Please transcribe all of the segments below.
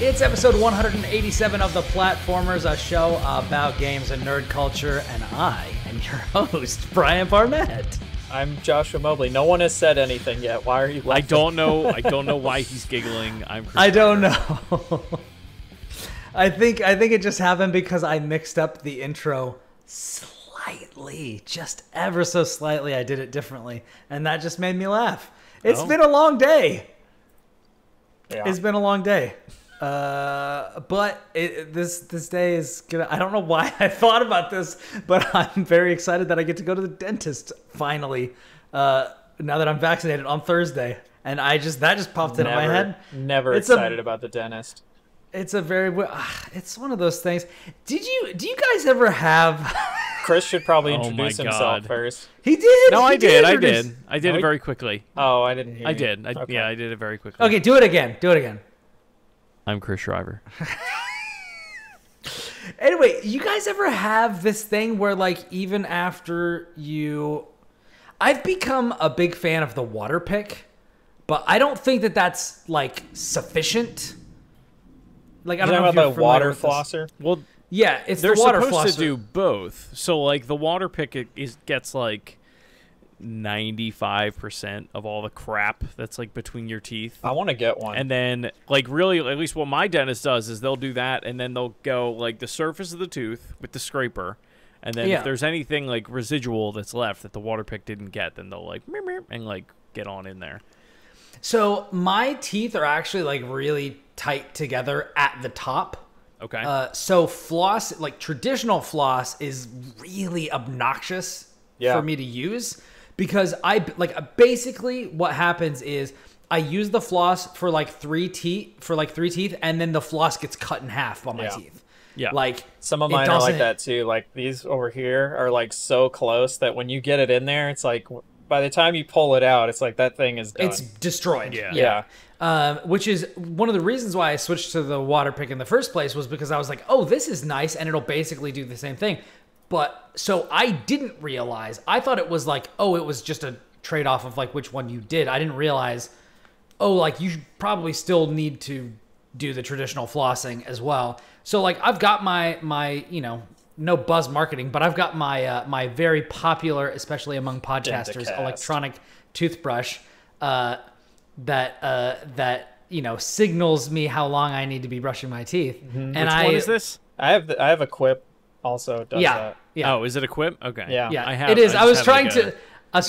It's episode 187 of The Platformers, a show about games and nerd culture, and I am your host, Brian Barnett. I'm Joshua Mobley. No one has said anything yet. Why are you laughing? I don't know why he's giggling. I'm Chris I don't Shriver. know. I think it just happened because I mixed up the intro slightly, just ever so slightly. I did it differently, and that just made me laugh. It's been a long day. Yeah. It's been a long day. But this day is gonna. I don't know why I thought about this, but I'm very excited that I get to go to the dentist finally. Now that I'm vaccinated on Thursday, and that just popped into my head. Never excited about the dentist. It's it's one of those things. Do you guys ever have? Chris should probably Oh my introduce himself God. first. He did. No, He I did introduce- it very quickly. Oh, I didn't hear I you. did. Okay. Yeah, I did it very quickly. Okay, do it again. Do it again. I'm Chris Shriver. Anyway, you guys ever have this thing where, like, even after I've become a big fan of the water pick, but I don't think that that's, like, sufficient. Like, I don't know if about you're the water familiar with this. flosser. Well, Yeah, it's they're the water supposed flosser. to do both. So, like, the water pick gets like 95% of all the crap that's like between your teeth. I want to get one. And then, like, really, at least what my dentist does is they'll do that, and then they'll go, like, the surface of the tooth with the scraper, and then Yeah. if there's anything, like, residual that's left that the water pick didn't get, then they'll, like, meep, meep, and, like, get on in there. So my teeth are actually, like, really tight together at the top. Okay. So floss, like traditional floss, is really obnoxious for me to use because basically what happens is I use the floss for like three teeth, and then the floss gets cut in half on my teeth. Yeah. Like Some of mine are like that too. Like these over here are like so close that when you get it in there, it's like by the time you pull it out, it's like that thing is done. It's destroyed. Yeah. Which is one of the reasons why I switched to the water pick in the first place, was because I was like, oh, this is nice, and it'll basically do the same thing. But so I didn't realize. I thought it was like, oh, it was just a trade-off of like which one you did. I didn't realize, oh, like you probably still need to do the traditional flossing as well. So like I've got my no buzz marketing, but I've got my my very popular, especially among podcasters, Dentacast. electronic toothbrush that signals me how long I need to be brushing my teeth. Mm-hmm. And Which one is this? I have a Quip also does that. Yeah. Oh, is it a Quip? Okay. Yeah. Yeah, I have. it is. I was just trying have,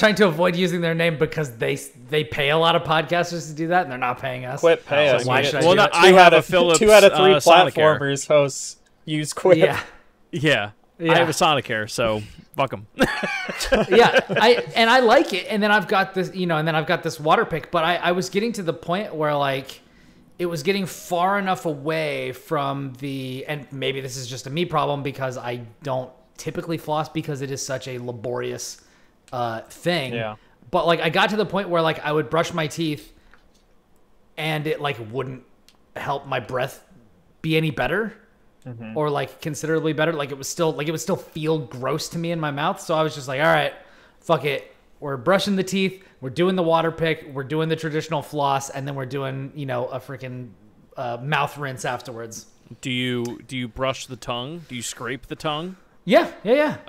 like, to avoid using their name because they pay a lot of podcasters to do that, and they're not paying us. Quip pay So us. why We should get I Well, do no, that? I have a Philips 2 out of 3 Sonicare. platformers hosts use Quip. Yeah. Yeah. Yeah. I have a Sonicare, so fuck them. Yeah, I like it, and then I've got this, and then I've got this water pick, but I was getting to the point where like it was getting far enough away from and maybe this is just a me problem because I don't typically floss because it is such a laborious thing. Yeah. But like I got to the point where like I would brush my teeth and it like wouldn't help my breath be any better. Mm-hmm. Or like considerably better. Like it would still feel gross to me in my mouth. So I was just like, all right, fuck it. We're brushing the teeth. We're doing the water pick. We're doing the traditional floss, and then we're doing a freaking mouth rinse afterwards. Do you brush the tongue? Do you scrape the tongue? Yeah.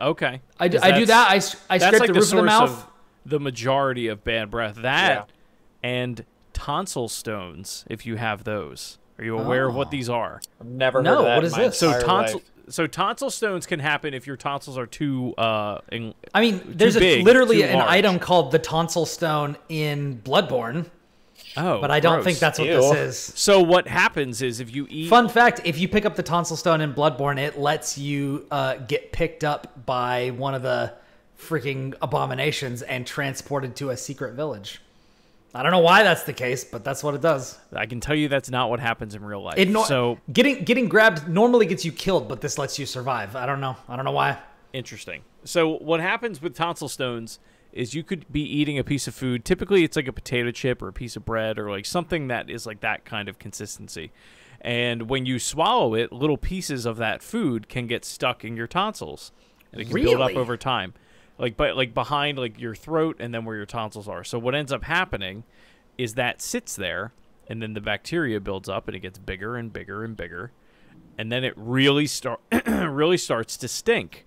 Okay. I do That's- that. I That's scrape like the roof of the source mouth. the majority of bad breath. That and tonsil stones, if you have those. Are you aware of what these are? I've never No, heard of that what in is my this? entire tonsil stones can happen if your tonsils are too I mean, there's big, literally too an large. item called the tonsil stone in Bloodborne, Oh, but I don't gross. think that's what Ew. this is. So what happens is if you eat Fun fact, if you pick up the tonsil stone in Bloodborne, it lets you get picked up by one of the freaking abominations and transported to a secret village. I don't know why that's the case, but that's what it does. I can tell you that's not what happens in real life. So getting grabbed normally gets you killed, but this lets you survive. I don't know why. Interesting. So what happens with tonsil stones is you could be eating a piece of food. Typically, it's like a potato chip or a piece of bread or like something that is like that kind of consistency. And when you swallow it, little pieces of that food can get stuck in your tonsils, and it can build up Really? over time, like behind like your throat and then where your tonsils are. So what ends up happening is that sits there, and then the bacteria builds up, and it gets bigger and bigger and bigger, and then it really really starts to stink.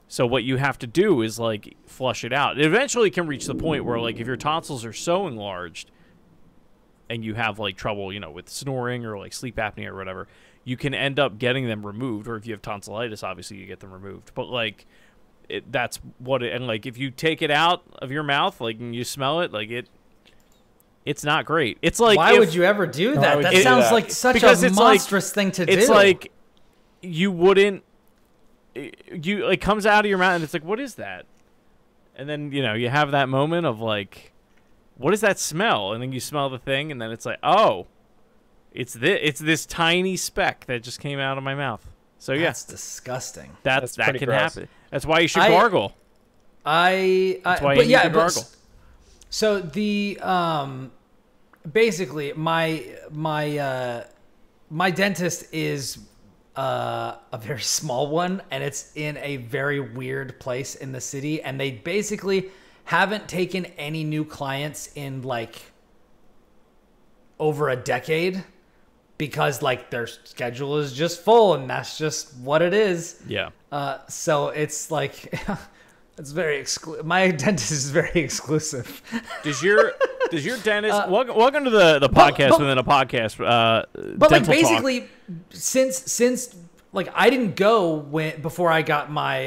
So what you have to do is like flush it out. It eventually can reach the point where like if your tonsils are so enlarged and you have like trouble, you know, with snoring or like sleep apnea or whatever, you can end up getting them removed. Or if you have tonsillitis, obviously you get them removed. But like that's what it, and like if you take it out of your mouth, like and you smell it, like it's not great. It's like why would you ever do that? That sounds like such a monstrous thing to do. It's like you wouldn't. You like comes out of your mouth and it's like, what is that? And then you know you have that moment of like, what is that smell? And then you smell the thing, and then it's like, oh, it's this tiny speck that just came out of my mouth. So yeah, that's disgusting. That can happen. That's why you should gargle. That's why you need to gargle. So the basically my dentist is a very small one, and it's in a very weird place in the city, and they basically haven't taken any new clients in like over a decade because like their schedule is just full, and that's just what it is. Yeah. So it's like it's very exclusive. My dentist is very exclusive. Does your dentist welcome to the podcast within a podcast? But like basically, since like I didn't go before I got my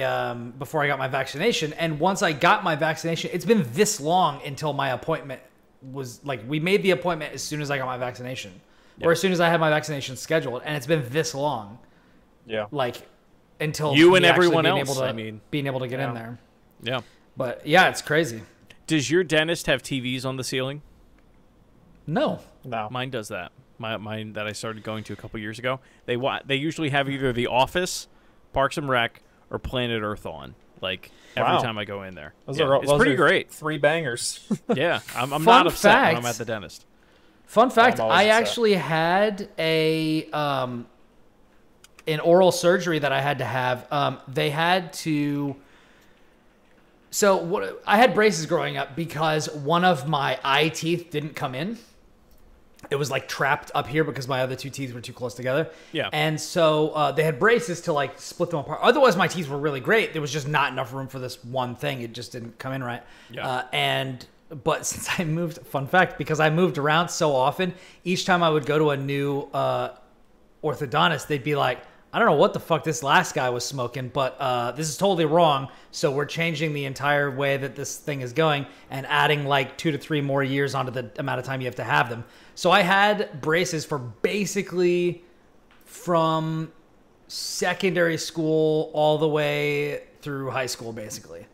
vaccination, and once I got my vaccination, it's been this long until my appointment was like we made the appointment as soon as I got my vaccination, or as soon as I had my vaccination scheduled, and it's been this long. Yeah. Like until you and everyone else. Being able to get in there. Yeah. But yeah, it's crazy. Does your dentist have TVs on the ceiling? No. Mine does that. Mine that I started going to a couple years ago. They usually have either The Office, Parks and Rec, or Planet Earth on. Like every time I go in there. It's pretty great. 3 bangers. Yeah, I'm not upset when I'm at the dentist. Fun fact: I actually had an oral surgery that I had to have. They had to. So I had braces growing up because one of my eye teeth didn't come in. It was like trapped up here because my other 2 teeth were too close together. Yeah. And so they had braces to like split them apart. Otherwise, my teeth were really great. There was just not enough room for this one thing. It just didn't come in right. Yeah. But since I moved, fun fact, because I moved around so often, each time I would go to a new orthodontist, they'd be like, I don't know what the fuck this last guy was smoking, but this is totally wrong. So we're changing the entire way that this thing is going and adding like 2 to 3 more years onto the amount of time you have to have them. So I had braces for basically from secondary school all the way through high school, basically.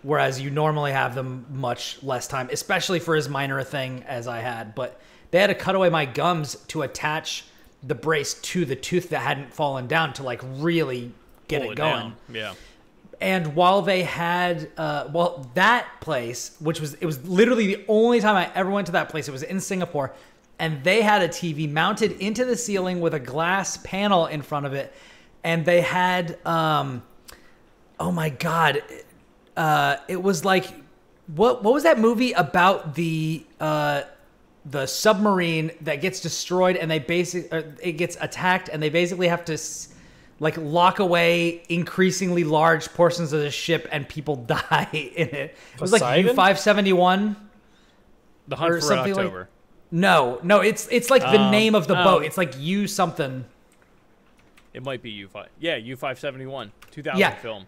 Whereas you normally have them much less time, especially for as minor a thing as I had. But they had to cut away my gums to attach the brace to the tooth that hadn't fallen down to like really get it going. Down. Yeah. And while they had, that place, it was literally the only time I ever went to that place. It was in Singapore, and they had a TV mounted into the ceiling with a glass panel in front of it. And they had, oh my God, it was like, what was that movie about the submarine that gets destroyed and it gets attacked and they basically have to like lock away increasingly large portions of the ship and people die in it. It was like U-571. The Hunt for October. No, it's like the name of the boat. It's like U something. It might be U5. Yeah, U-571, 2000 film.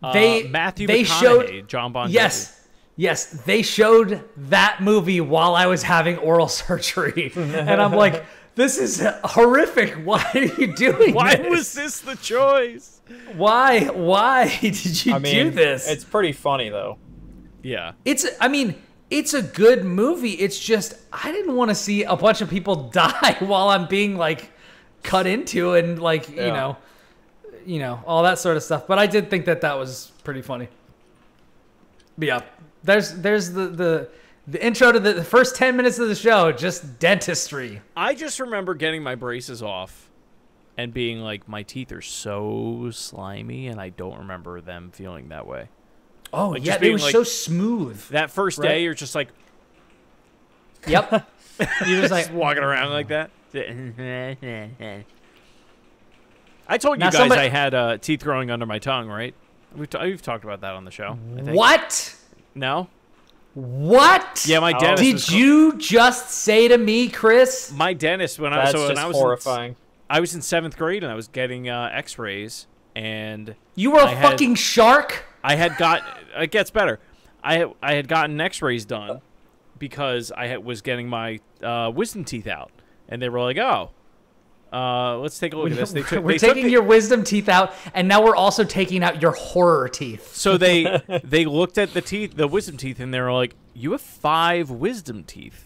Matthew McConaughey, showed John Bon Jovi. Yes, they showed that movie while I was having oral surgery. And I'm like, this is horrific. Why are you doing this? Why was this the choice? Why did you do this? It's pretty funny, though. Yeah. It's a good movie. It's just, I didn't want to see a bunch of people die while I'm being, like, cut into and, like, you know, all that sort of stuff. But I did think that was pretty funny. But yeah. There's the intro to the first 10 minutes of the show, just dentistry. I just remember getting my braces off and being like, my teeth are so slimy, and I don't remember them feeling that way. Oh, like, yeah, they were like, so smooth. That first day, you're just like, Yep. You're just like Just walking around like that. I told you Now guys somebody- I had teeth growing under my tongue, right? We've talked about that on the show. I think. what? No? What? Yeah, my dentist. Did you just say to me, Chris? My dentist when That's when just I was horrifying. I was in 7th grade and I was getting X-rays, and You were a I had- fucking shark? I had got. It gets better. I had gotten X-rays done because was getting my wisdom teeth out, and they were like, "Oh, let's take a look at this." We're taking your wisdom teeth out, and now we're also taking out your horror teeth. So they looked at the wisdom teeth, and they were like, "You have 5 wisdom teeth."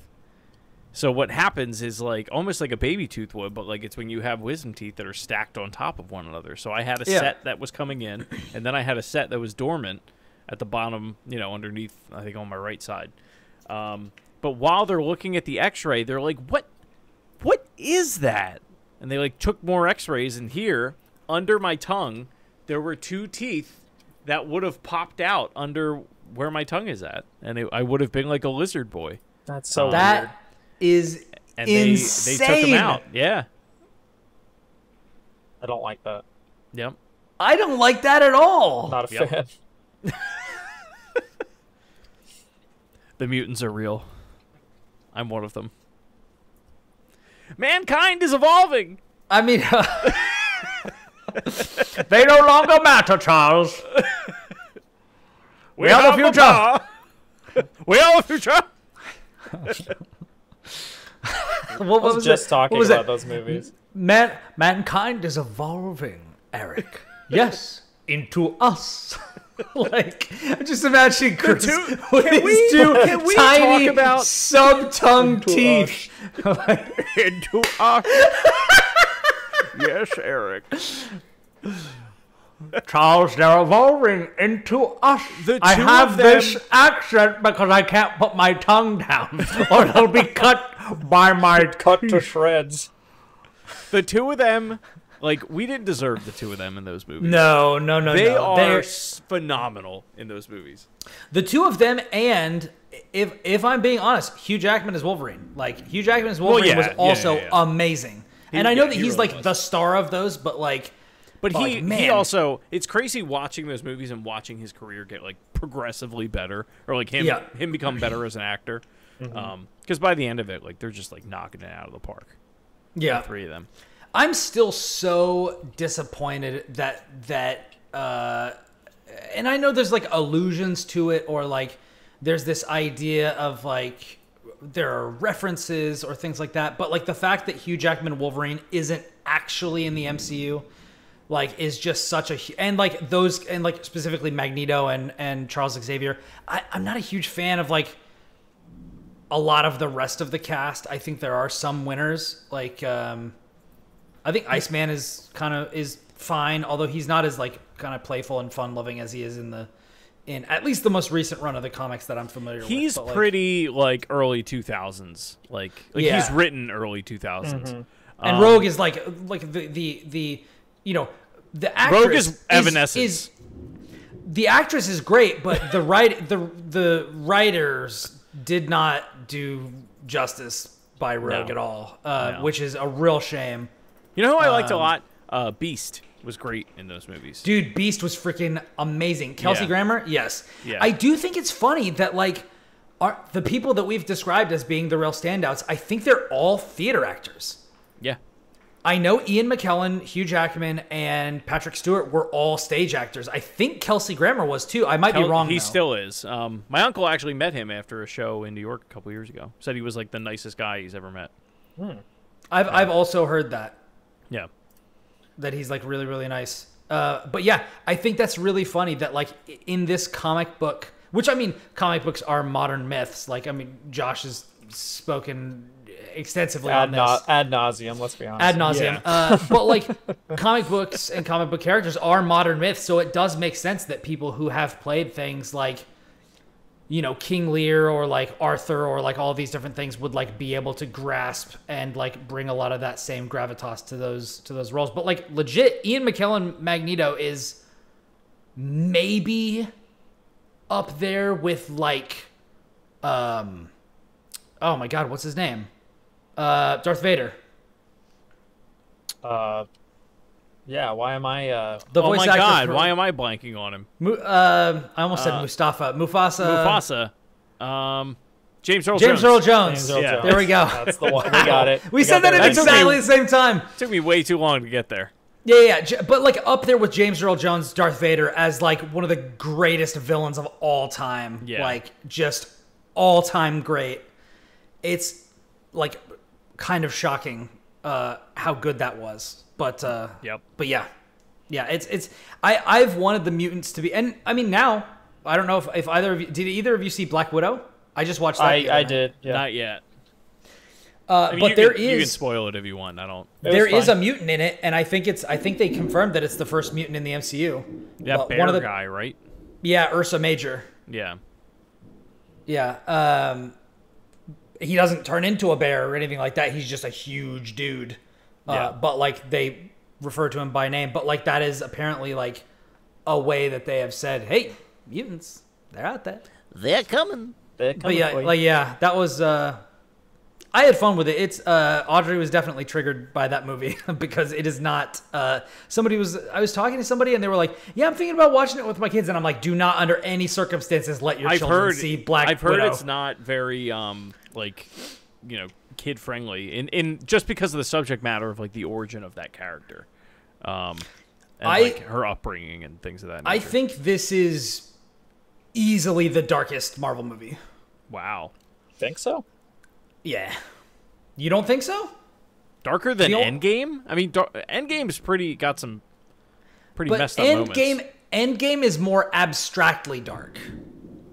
So what happens is like almost like a baby tooth would, but like it's when you have wisdom teeth that are stacked on top of one another. So I had a set that was coming in, and then I had a set that was dormant at the bottom, underneath, I think on my right side. But while they're looking at the X-ray, they're like, "What is that?" And they like took more X-rays, and here under my tongue there were 2 teeth that would have popped out under where my tongue is at, and I would have been like a lizard boy. That's so weird. That is And insane. they took him out. Yeah. I don't like that. Yep. I don't like that at all. Not a Yep. fan. The mutants are real. I'm one of them. Mankind is evolving. I mean, they no longer matter, Charles. We are the future. We are the future. What I was was just it? talking What was about it? those movies. Mankind is evolving, Eric. Yes, into us. Like, I'm just imagining Chris with his 2 can we tiny talk about- sub-tongue teeth. Into us. Yes, Eric. Charles, they're evolving into us. The I two have of them- this accent because I can't put my tongue down, or it'll be cut by my Cut to shreds. The 2 of them, like, we didn't deserve the 2 of them in those movies. No. They are They're phenomenal in those movies. the 2 of them, and if I'm being honest, Hugh Jackman as Wolverine. Like, Hugh Jackman as Wolverine was also amazing. And I know that he's really like was. the star of those, but like, But he man. also, it's crazy watching those movies and watching his career get like progressively better, or like him become better as an actor. Because by the end of it, like they're just like knocking it out of the park. yeah, The 3 of them. I'm still so disappointed that and I know there's like allusions to it, or like there's this idea of like there are references or things like that, but like the fact that Hugh Jackman Wolverine isn't actually in the MCU like is just such a and like those and like specifically Magneto and Charles Xavier. I'm not a huge fan of like a lot of the rest of the cast. I think there are some winners, like I think Iceman is fine, although he's not as like kind of playful and fun loving as he is in at least the most recent run of the comics that I'm familiar with. He's but, like, pretty like early 2000s, like Yeah. he's written early 2000s. and Rogue is like the the actress Rogue is Evanescence. is the actress is great, but the writers did not do justice by Rogue No. at all, No. which is a real shame. You know who I liked a lot? Beast was great in those movies. Dude, Beast was freaking amazing. Kelsey Yeah. Grammer, yes. Yeah. I do think it's funny that like the people that we've described as being the real standouts, I think they're all theater actors. Yeah. I know Ian McKellen, Hugh Jackman, and Patrick Stewart were all stage actors. I think Kelsey Grammer was too. I might be wrong. He though. still is. My uncle actually met him after a show in New York a couple years ago. Said he was like the nicest guy he's ever met. I've also heard that Yeah. he's like really, really nice. But yeah, I think that's really funny that like in this comic book, which I mean, comic books are modern myths. Like, I mean, Josh has spoken extensively on this. Ad nauseum, let's be honest. Ad nauseum. But like comic books and comic book characters are modern myths, so it does make sense that people who have played things like, you know, King Lear or like Arthur or like all these different things would like be able to grasp and like bring a lot of that same gravitas to those roles. But like legit, Ian McKellen Magneto is maybe up there with like Oh my God, what's his name? Darth Vader. Yeah. Why am I? The Oh voice my actor God, for- why am I blanking on him? I almost said Mustafa. Mufasa. James Earl James Jones. Earl Jones. James Earl Yeah. Jones. There we go. That's the one. We got it. We said that got at right. exactly the same time. Took me way too long to get there. Yeah. But like up there with James Earl Jones, Darth Vader as like one of the greatest villains of all time. Yeah. Like just all time great. It's like kind of shocking how good that was. But Yep. But yeah. It's I've wanted the mutants to be, and I mean now I don't know if either of you did. Either of you see Black Widow? I just watched that. I did. Yeah. Not yet. But You there can, you can is spoil it if you want. I don't. there was is a fine. mutant in it, and I think they confirmed that it's the first mutant in the MCU. That But bear guy, right? Yeah, Ursa Major. Yeah. Yeah. He doesn't turn into a bear or anything like that. He's just a huge dude. Yeah. But like they refer to him by name. But like that is apparently like a way that they have said, hey, mutants, they're out there. They're coming. But yeah, that was. I had fun with it. It's Audrey was definitely triggered by that movie because it is not. I was talking to somebody and they were like, "Yeah, I'm thinking about watching it with my kids," and I'm like, "Do not under any circumstances let your children see Black I've heard Widow." it's not very like, kid friendly, in just because of the subject matter of like the origin of that character, and like her upbringing and things of that nature. I think this is easily the darkest Marvel movie. Wow. Think so? Yeah, you don't think so? Darker than The ol- Endgame? I mean, Endgame's got some pretty But messed up moments. Endgame is more abstractly dark.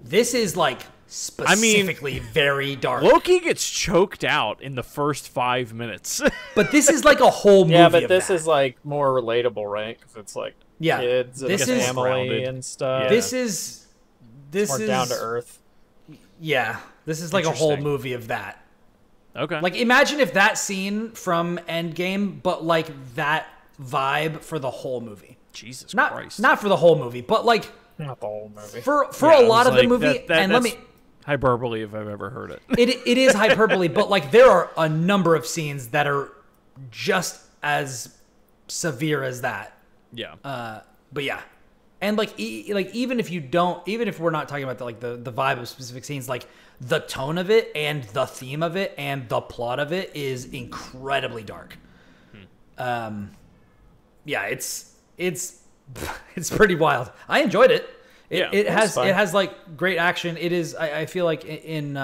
This is like specifically very dark. Loki gets choked out in the first 5 minutes. But this is like a whole movie. Yeah, but of this that. is like more relatable, right? Because it's like kids and This is family grounded. and stuff. Yeah. This is more down to earth. Yeah, this is like a whole Interesting. movie of that. Okay. Like, imagine if that scene from Endgame, but like that vibe for the whole movie. Jesus Not Christ. not for the whole movie, but like Not the whole movie. for Yeah, a I lot was of the like, movie. And let that's me. hyperbole if I've ever heard it. It is hyperbole, but like there are a number of scenes that are just as severe as that. Yeah. But yeah, and like even if we're not talking about the vibe of specific scenes, like the tone of it and the theme of it and the plot of it is incredibly dark. Yeah, it's pretty wild. I enjoyed it. It has like great action. It is. I feel like in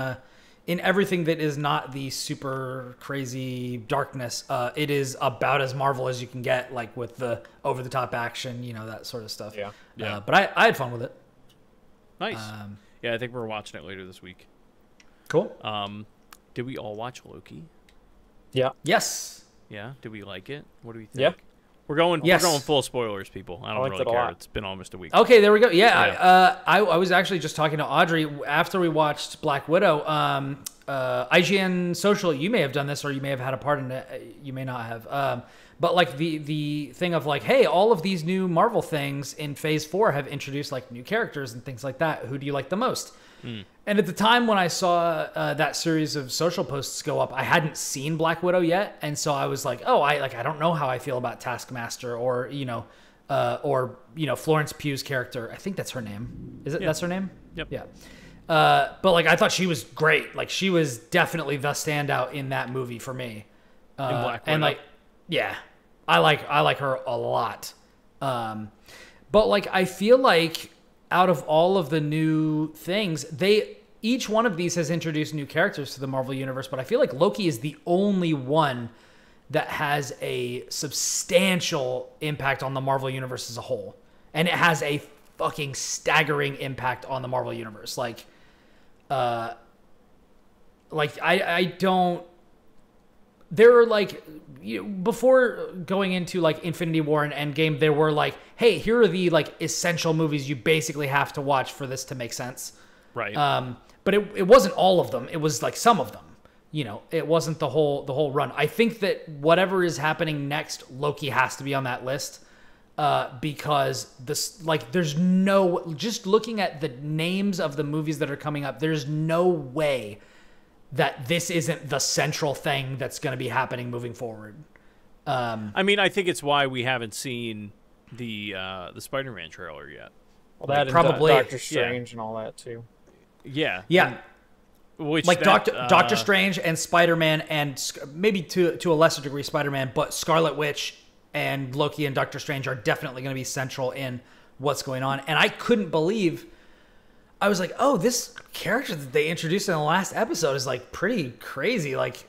everything that is not the super crazy darkness, it is about as Marvel as you can get, like with the over the top action, that sort of stuff. Yeah. Yeah. But I had fun with it. Nice. Yeah, I think we're watching it later this week. Cool. Did we all watch Loki? Yeah. Yes. Yeah. Did we like it? What do we think? Yeah. We're going Yes. full spoilers, people. I don't liked really it a care. lot. It's been almost a week. Okay, there we go. Yeah, Yeah. I was actually just talking to Audrey after we watched Black Widow. IGN Social, you may have done this, or you may have had a part in it. You may not have. But like the thing of like, hey, all of these new Marvel things in Phase 4 have introduced like new characters and things like that. Who do you like the most? And at the time when I saw that series of social posts go up, I hadn't seen Black Widow yet, and so I was like, oh, I don't know how I feel about Taskmaster or Florence Pugh's character. I think that's her name. Is it? Yeah. That's her name? Yep. Yeah. But like I thought she was great. Like she was definitely the standout in that movie for me. In Black Widow. And like, yeah, I like her a lot. But like I feel like out of all of the new things, each one of these has introduced new characters to the Marvel Universe, but I feel like Loki is the only one that has a substantial impact on the Marvel Universe as a whole. And it has a fucking staggering impact on the Marvel Universe. I don't... There are like... before going into like Infinity War and Endgame, there were like, hey, here are the like essential movies you basically have to watch for this to make sense. Right. But it wasn't all of them. It was like some of them. It wasn't the whole run. I think that whatever is happening next, Loki has to be on that list because there's no, just looking at the names of the movies that are coming up, there's no way that this isn't the central thing that's going to be happening moving forward. I mean, I think it's why we haven't seen the Spider-Man trailer yet. Well, that probably Doctor Strange and all that too. Yeah. Which like Doctor Strange and Spider-Man, and maybe to a lesser degree Spider-Man, but Scarlet Witch and Loki and Doctor Strange are definitely going to be central in what's going on. And I couldn't believe, I was like, oh, this character that they introduced in the last episode is like pretty crazy, like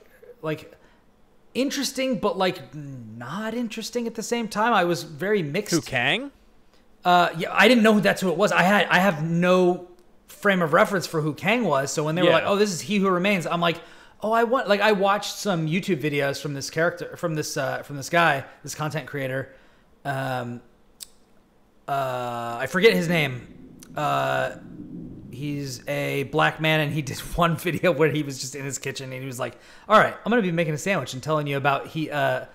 interesting, but like not interesting at the same time. I was very mixed. Who, Kang? Yeah, I didn't know that's who it was. I have no frame of reference for who Kang was. So when they were like, "Oh, this is He Who Remains," I'm like, "Oh, I watched some YouTube videos from this character, from this guy, this content creator. I forget his name. He's a black man, and he did one video where he was just in his kitchen, and he was like, "All right, I'm gonna be making a sandwich and telling you about the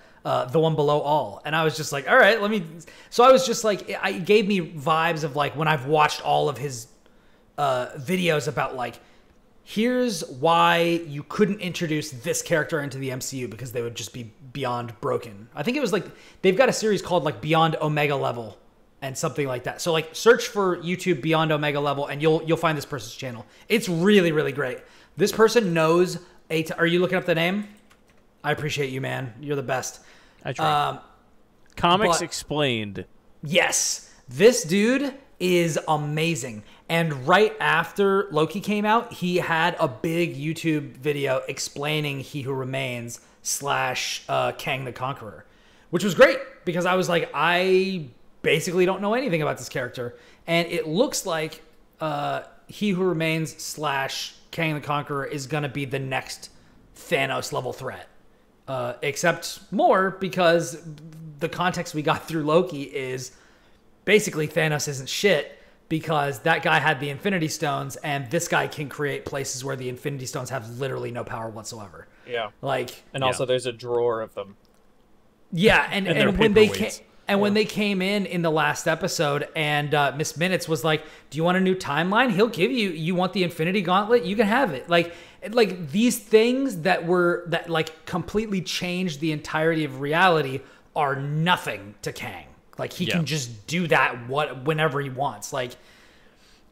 one below all." And I was just like, "All right, let me." So I was just like, it gave me vibes of like when I've watched all of his videos about like, here's why you couldn't introduce this character into the MCU because they would just be beyond broken. I think it was like they've got a series called like Beyond Omega Level and something like that. So like search for YouTube Beyond Omega Level and you'll find this person's channel. It's really, really great. This person knows are you looking up the name? I appreciate you, man. You're the best. I try. Comics Explained. Yes. This dude is amazing. And right after Loki came out, he had a big YouTube video explaining He Who Remains / Kang the Conqueror, which was great because I was like, I basically don't know anything about this character. And it looks like He Who Remains / Kang the Conqueror is going to be the next Thanos level threat. Except more because the context we got through Loki is basically Thanos isn't shit because that guy had the Infinity Stones and this guy can create places where the Infinity Stones have literally no power whatsoever. Yeah. And also there's a drawer of them. Yeah, and when they came in the last episode and Miss Minutes was like, "Do you want a new timeline? He'll give you want the Infinity Gauntlet? You can have it." Like these things that like completely changed the entirety of reality are nothing to Kang. Like he can just do that whenever he wants. Like,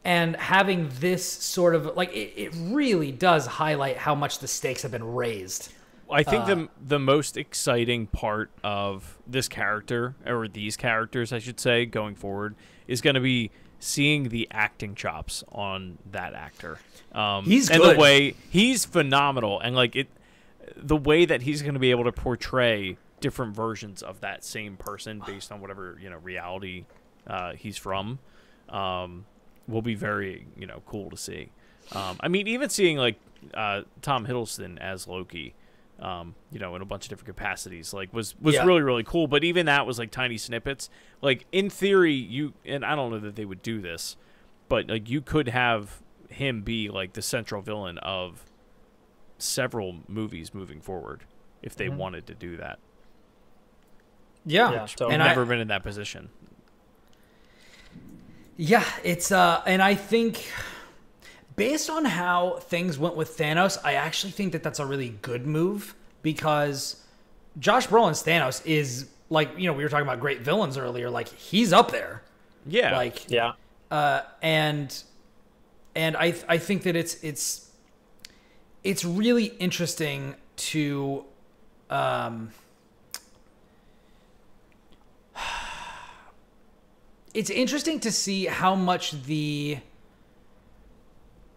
and having this sort of like it really does highlight how much the stakes have been raised. I think the most exciting part of this character, or these characters, I should say, going forward, is going to be seeing the acting chops on that actor. He's and good. The way he's phenomenal, and like the way that he's going to be able to portray different versions of that same person based on whatever reality he's from, will be very cool to see. I mean, even seeing like Tom Hiddleston as Loki. In a bunch of different capacities, like was really, really cool. But even that was like tiny snippets. Like in theory, and I don't know that they would do this, but like you could have him be like the central villain of several movies moving forward if they wanted to do that. Yeah, totally. And I've never been in that position. Yeah, it's and I think based on how things went with Thanos, I actually think that that's a really good move because Josh Brolin's Thanos is like, we were talking about great villains earlier. Like he's up there. Yeah. Like, yeah. And I think that it's really interesting to, it's interesting to see how much the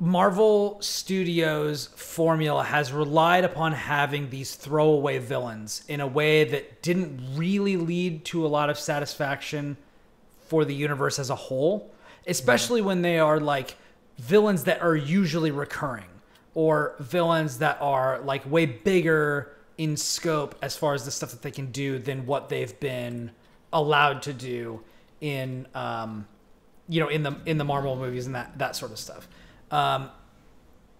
Marvel Studios formula has relied upon having these throwaway villains in a way that didn't really lead to a lot of satisfaction for the universe as a whole, especially when they are like villains that are usually recurring or villains that are like way bigger in scope as far as the stuff that they can do than what they've been allowed to do in in the Marvel movies and that sort of stuff.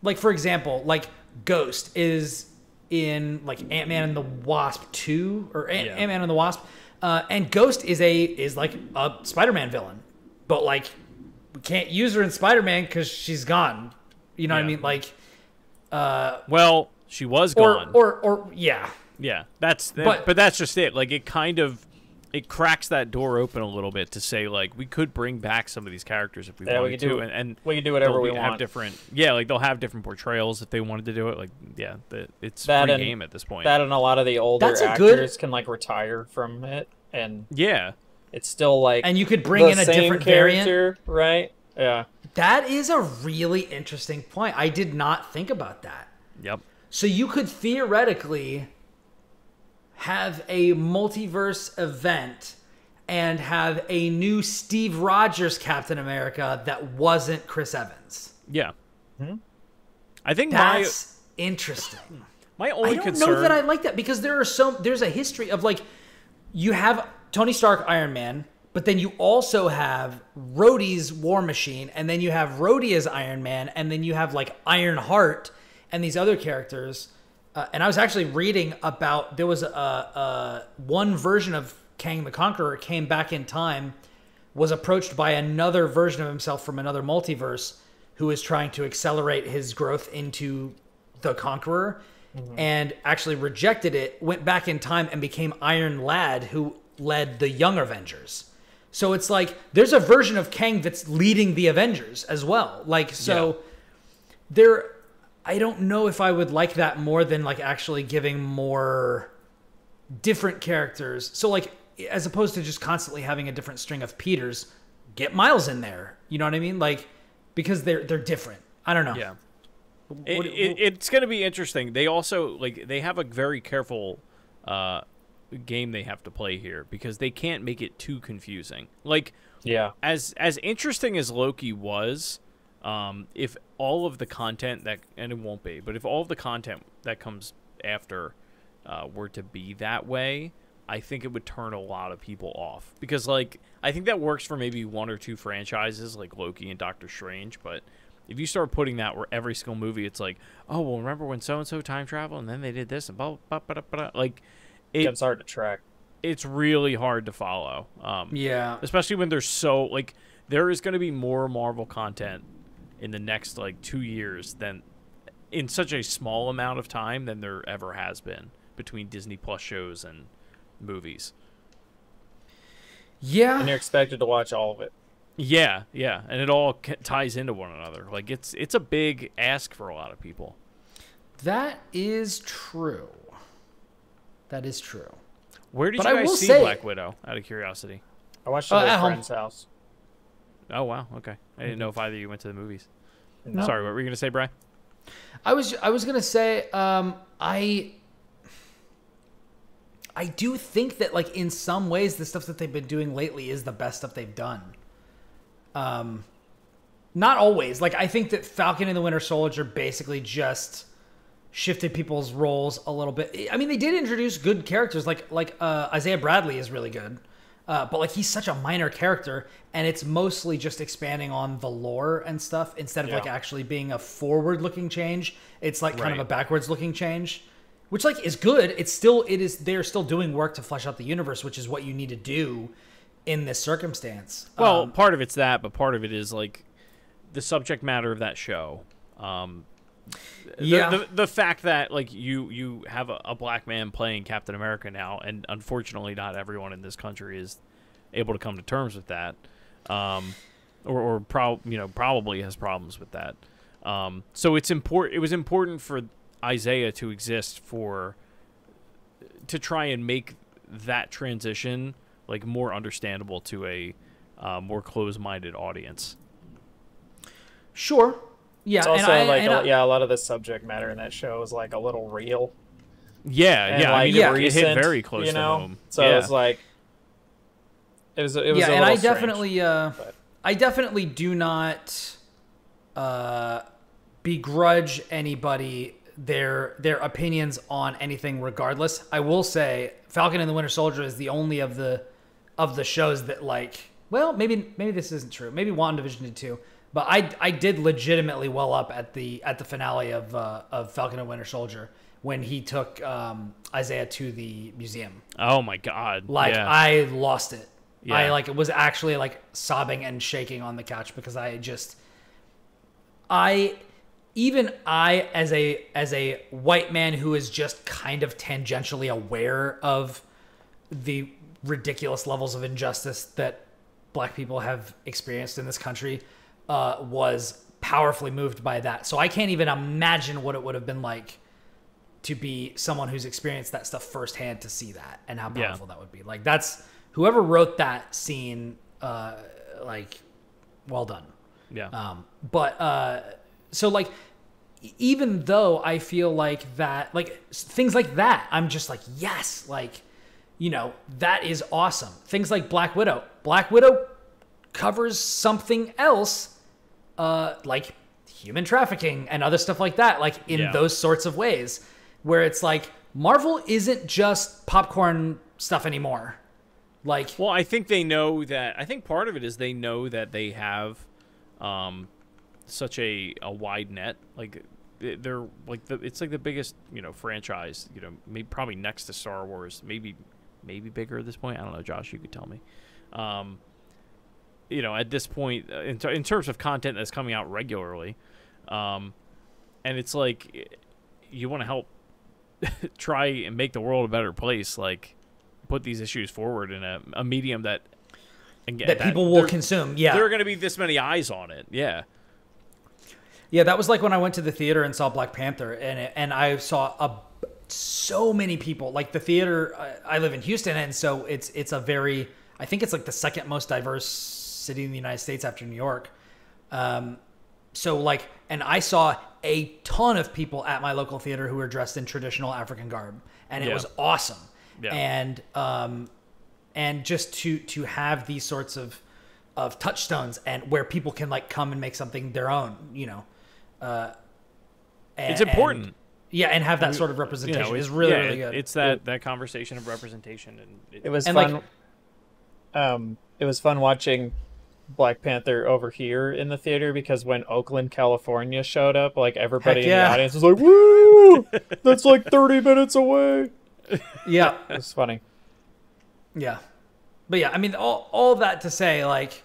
Like for example, like Ghost is in like Ant-Man and the Wasp 2 or Ant-Man and the Wasp, and Ghost is like a Spider-Man villain, but like we can't use her in Spider-Man because she's gone. You know what I mean? Like, Well, she was gone. Or yeah. Yeah, but that's just it. Like, it cracks that door open a little bit to say, like, we could bring back some of these characters if we wanted to, and we can do whatever we want. Like, they'll have different portrayals if they wanted to do it. Like, yeah, it's that free game at this point. That and a lot of the older actors can like retire from it, and yeah, it's still like, and you could bring in a different character, right? Yeah, that is a really interesting point. I did not think about that. Yep. So you could theoretically have a multiverse event and have a new Steve Rogers Captain America that wasn't Chris Evans. Yeah. I think that's interesting. My only concern... I don't know that I like that, because there's a history of, like, you have Tony Stark, Iron Man, but then you also have Rhodey's War Machine, and then you have Rhodey as Iron Man, and then you have, like, Ironheart and these other characters. And I was actually reading about, there was one version of Kang the Conqueror came back in time, was approached by another version of himself from another multiverse who is trying to accelerate his growth into the Conqueror, and actually rejected it, went back in time and became Iron Lad, who led the Young Avengers. So it's like, there's a version of Kang that's leading the Avengers as well. Like, so I don't know if I would like that more than, like, actually giving more different characters. So, like, as opposed to just constantly having a different string of Peters, get Miles in there. You know what I mean? Like, because they're different. I don't know. Yeah. It's going to be interesting. They also, like, they have a very careful game they have to play here, because they can't make it too confusing. Like, as interesting as Loki was, if all of the content and it won't be, but if all of the content that comes after were to be that way, I think it would turn a lot of people off. Because, like, I think that works for maybe one or two franchises like Loki and Doctor Strange, but if you start putting that where every single movie it's like, oh, well, remember when so-and-so time traveled and then they did this and blah, blah, blah, blah, blah. Like, it's hard to track. It's really hard to follow. Especially when there's there is going to be more Marvel content in the next, like, 2 years than in such a small amount of time than there ever has been between Disney Plus shows and movies. Yeah. And you're expected to watch all of it. Yeah, and it all ties into one another. Like, it's a big ask for a lot of people. That is true. That is true. Where did you guys see Black Widow, out of curiosity? I watched it at a friend's house. Oh, wow, okay. I didn't know if either of you went to the movies. No. Sorry, what were you going to say, Bri? I was going to say, I do think that, like, in some ways, the stuff that they've been doing lately is the best stuff they've done. Not always. Like, I think that Falcon and the Winter Soldier basically just shifted people's roles a little bit. I mean, they did introduce good characters, like Isaiah Bradley is really good. But, like, he's such a minor character, and it's mostly just expanding on the lore and stuff instead of like actually being a forward-looking change. It's like kind of a backwards-looking change, which, like, is good. They're still doing work to flesh out the universe, which is what you need to do in this circumstance. Well, part of it's that, but part of it is, like, the subject matter of that show. The fact that, like, you have a black man playing Captain America now, and unfortunately not everyone in this country is able to come to terms with that, probably has problems with that. So it's important. It was important for Isaiah to exist to try and make that transition, like, more understandable to a more closed-minded audience. Sure. Yeah, it's also a lot of the subject matter in that show is, like, a little real. Yeah. Like, it hit very close to home. So it was like, it was. And I definitely do not begrudge anybody their opinions on anything, regardless. I will say, Falcon and the Winter Soldier is the only of the shows that, like, well, maybe this isn't true. Maybe WandaVision did too. But I did legitimately well up at the finale of Falcon and Winter Soldier when he took Isaiah to the museum. Oh my God! Like, I lost it. Yeah. I was actually, like, sobbing and shaking on the couch because I even I, as a white man who is just kind of tangentially aware of the ridiculous levels of injustice that Black people have experienced in this country, was powerfully moved by that. So I can't even imagine what it would have been like to be someone who's experienced that stuff firsthand, to see that and how powerful that would be. Like, that's whoever wrote that scene, like, well done. Yeah. So like, even though I feel like that, like things like that, I'm just like, yes, like, you know, that is awesome. Things like Black Widow. Black Widow covers something else, like human trafficking and other stuff like that, like in those sorts of ways, where it's like Marvel isn't just popcorn stuff anymore. Like, well, I think they know that. I think part of it is they know that they have such a wide net. Like, they're like it's like the biggest, you know, franchise, you know, maybe probably next to Star Wars, maybe bigger at this point. I don't know, Josh, you could tell me. You know, at this point, in terms of content that's coming out regularly, and it's like, you want to help try and make the world a better place, like put these issues forward in a medium that, again, that people will consume. Yeah, there are going to be this many eyes on it. Yeah. Yeah, that was like when I went to the theater and saw Black Panther, and I saw so many people. Like, the theater, I live in Houston, and so it's a very, I think it's like the second most diverse city in the United States after New York. So like, and I saw a ton of people at my local theater who were dressed in traditional African garb, and it was awesome. Yeah. And just to have these sorts of touchstones, and where people can like come and make something their own, you know. It's important. And have that sort of representation, you know, is really, really good. It's that conversation of representation, and it was fun. Like, it was fun watching Black Panther over here in the theater, because when Oakland, California showed up, like, everybody in the audience was like, "Woo! That's like 30 minutes away." Yeah, it was funny. Yeah, but yeah, I mean, all that to say, like,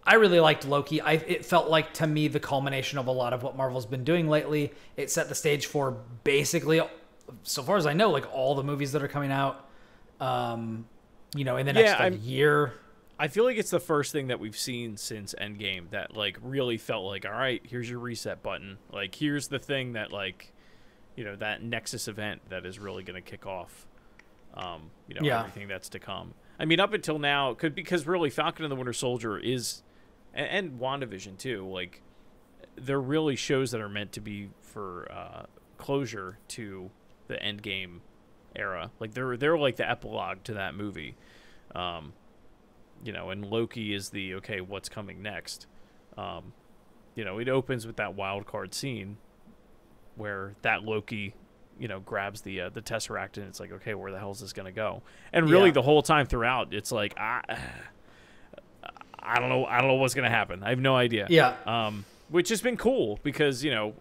I really liked Loki. It felt like, to me, the culmination of a lot of what Marvel's been doing lately. It set the stage for basically, so far as I know, like all the movies that are coming out, you know, in the next year. I feel like it's the first thing that we've seen since Endgame that like really felt like, all right, here's your reset button. Like, here's the thing that, like, you know, that Nexus event that is really going to kick off, you know, everything that's to come. I mean, up until now, because really Falcon and the Winter Soldier is, and WandaVision too, like, they're really shows that are meant to be for closure to the Endgame era. Like, they're like the epilogue to that movie. You know, and Loki is the, okay, what's coming next? You know, it opens with that wild card scene where that Loki, you know, grabs the Tesseract, and it's like, okay, where the hell is this going to go? And really the whole time throughout, it's like, I don't know what's going to happen. I have no idea. Yeah. Which has been cool, because, you know,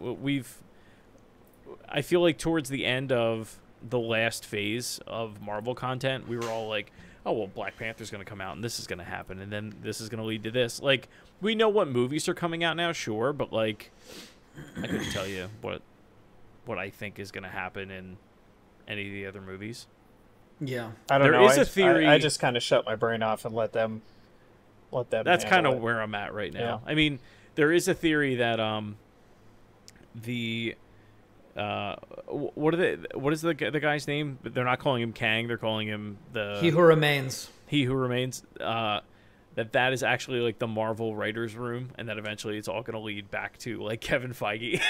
I feel like towards the end of the last phase of Marvel content, we were all like, oh, well, Black Panther's going to come out, and this is going to happen, and then this is going to lead to this. Like, we know what movies are coming out now, sure, but, like, I couldn't tell you what I think is going to happen in any of the other movies. Yeah. I don't know. There is a theory. I just kind of shut my brain off and let them That's kind of where I'm at right now. Yeah. I mean, there is a theory that what is the guy's name? They're not calling him Kang. They're calling him He Who Remains. He Who Remains. That is actually like the Marvel writers' room, and that eventually it's all going to lead back to like Kevin Feige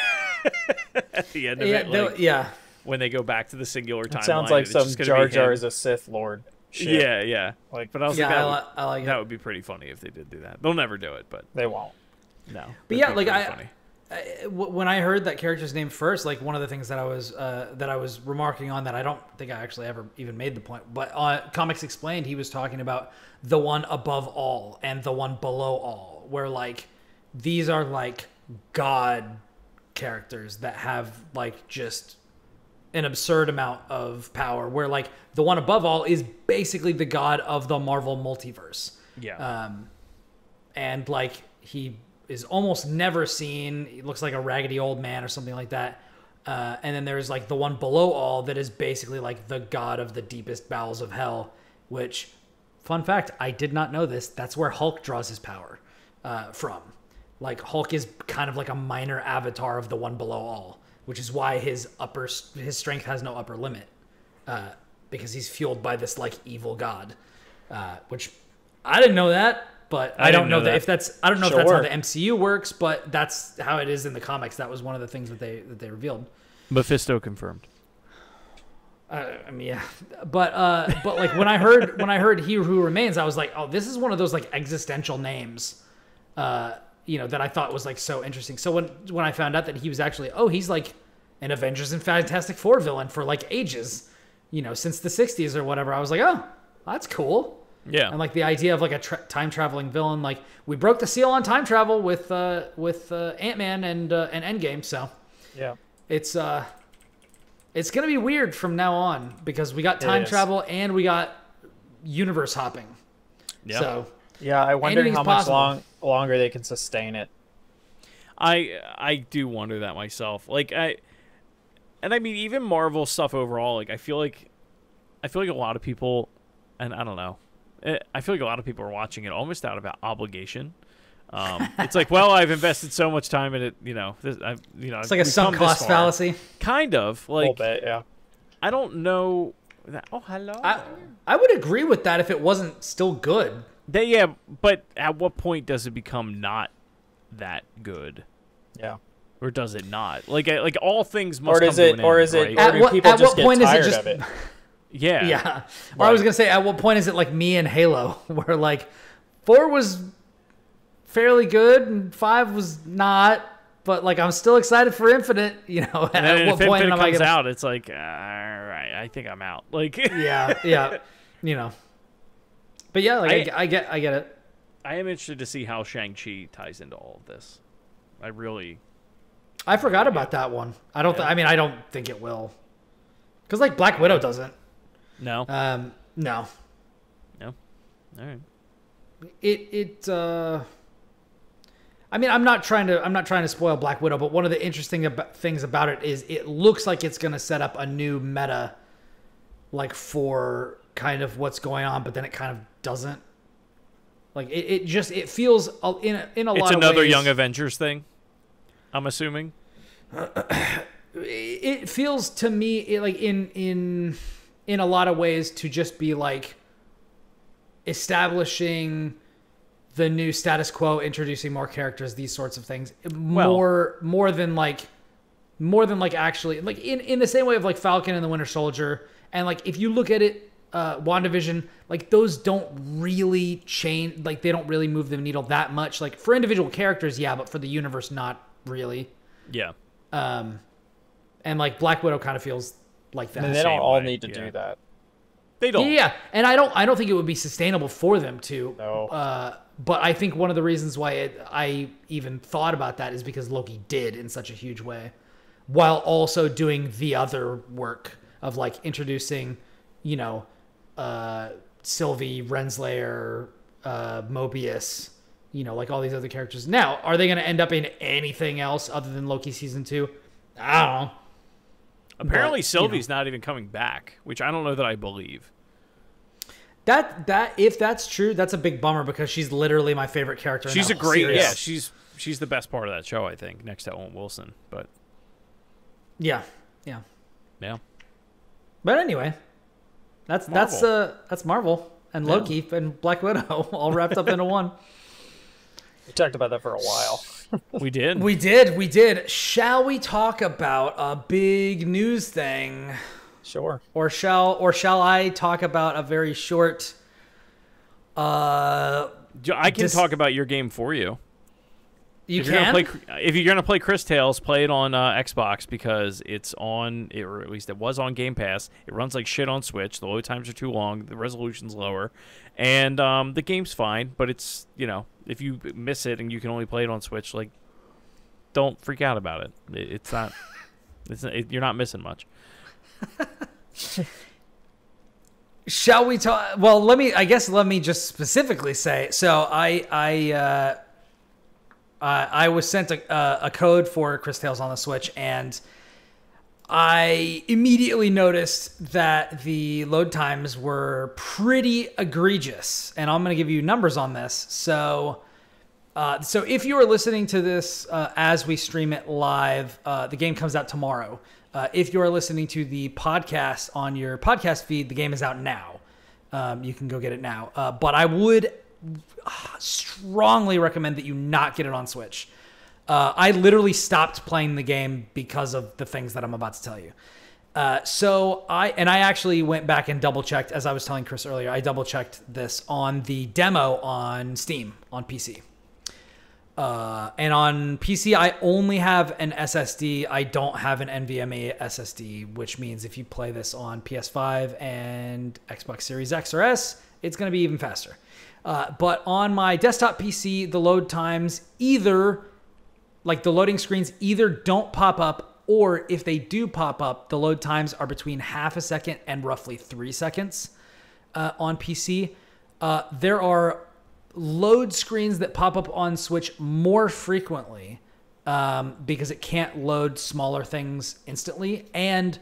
at the end of it. Like, when they go back to the singular timeline. Sounds like some Jar Jar is a Sith Lord shit. Yeah. Like, but I was I like that would be pretty funny if they did do that. They'll never do it, but they won't. No. But yeah, like when I heard that character's name first, like one of the things that I was remarking on, that I don't think I actually ever even made the point, but Comics Explained, he was talking about the one above all and the one below all, where like these are like god characters that have like just an absurd amount of power, where like the one above all is basically the god of the Marvel multiverse. Yeah. And like he is almost never seen. He looks like a raggedy old man or something like that. And then there's like the one below all that is basically like the god of the deepest bowels of hell, which, fun fact, I did not know this. That's where Hulk draws his power from. Like Hulk is kind of like a minor avatar of the one below all, which is why his strength has no upper limit, because he's fueled by this like evil god, which I didn't know that. But I don't know that if that's I don't know if that's how the MCU works, but that's how it is in the comics. That was one of the things that they revealed. Mephisto confirmed. I mean, yeah, but like when I heard He Who Remains, I was like, oh, this is one of those like existential names, that I thought was like so interesting. So when I found out that he was actually he's like an Avengers and Fantastic Four villain for like ages, since the '60s or whatever, I was like, oh, that's cool. Yeah, and like the idea of like a time traveling villain, like we broke the seal on time travel with Ant-Man and Endgame, so yeah, it's gonna be weird from now on because we got time travel and we got universe hopping. Yeah. So yeah, I wonder how much longer they can sustain it. I do wonder that myself. Like I mean even Marvel stuff overall. Like I feel like a lot of people, and I don't know. I feel like a lot of people are watching it almost out of obligation. It's like, well, I've invested so much time in it, it's like a sunk cost fallacy. Kind of like. A little bit, yeah. I don't know. Oh, hello. I would agree with that if it wasn't still good. Yeah, but at what point does it become not that good? Yeah. Or does it not? Like all things must. Or does it? Or is it? At what point is it just? Yeah. Yeah. Or I was going to say, at what point is it like me and Halo, where like 4 was fairly good and 5 was not, but like I'm still excited for Infinite, And at then what if point Infinite comes out, it's like, all right, I think I'm out. Like, yeah. But yeah, like I get it. I am interested to see how Shang-Chi ties into all of this. I forgot about that one. I don't think it will. Because like Black Widow doesn't. No. No. All right. I mean, I'm not trying to spoil Black Widow, but one of the interesting things about it is it looks like it's going to set up a new meta, like for kind of what's going on, but then it kind of doesn't. Like it feels in a lot of ways. It's another Young Avengers thing, I'm assuming. It feels to me like in a lot of ways to just be like establishing the new status quo, introducing more characters, these sorts of things, more than actually like in the same way of like Falcon and the Winter Soldier. And like if you look at it, WandaVision, like those don't really change, like they don't really move the needle that much. Like for individual characters, yeah, but for the universe, not really. Yeah. And like Black Widow kind of feels like that. And they don't all need to do that. They don't. Yeah, and I don't think it would be sustainable for them to. No. But I think one of the reasons why I even thought about that is because Loki did in such a huge way, while also doing the other work of like introducing, Sylvie, Renslayer, Mobius, like all these other characters. Now, are they going to end up in anything else other than Loki season 2? I don't know. Apparently, Sylvie's not even coming back, which I don't know that I believe. That if that's true, that's a big bummer because she's literally my favorite character. She's in a great, series. she's the best part of that show, I think, next to Owen Wilson. But yeah. But anyway, that's Marvel and Loki and Black Widow all wrapped up into one. We talked about that for a while. We did. We did. Shall we talk about a big news thing? Sure. Or shall I talk about a very short? I can talk about your game for you. If you're gonna play Cris Tales, play it on Xbox because it's on, or at least it was on Game Pass. It runs like shit on Switch. The load times are too long. The resolution's lower, and the game's fine. But it's if you miss it and you can only play it on Switch, like don't freak out about it. It's not. You're not missing much. Shall we talk? Well, let me just specifically say. So I was sent a code for Cris Tales on the Switch, and I immediately noticed that the load times were pretty egregious, and I'm going to give you numbers on this. So if you are listening to this as we stream it live, the game comes out tomorrow. If you are listening to the podcast on your podcast feed, the game is out now. You can go get it now. But I would strongly recommend that you not get it on Switch. I literally stopped playing the game because of the things that I'm about to tell you. So I actually went back and double checked, as I was telling Chris earlier, I double checked this on the demo on Steam on PC. And on PC, I only have an SSD. I don't have an NVMe SSD, which means if you play this on PS5 and Xbox Series X or S, it's going to be even faster. But on my desktop PC, the load times the loading screens either don't pop up, or if they do pop up, the load times are between half a second and roughly 3 seconds on PC. There are load screens that pop up on Switch more frequently because it can't load smaller things instantly. And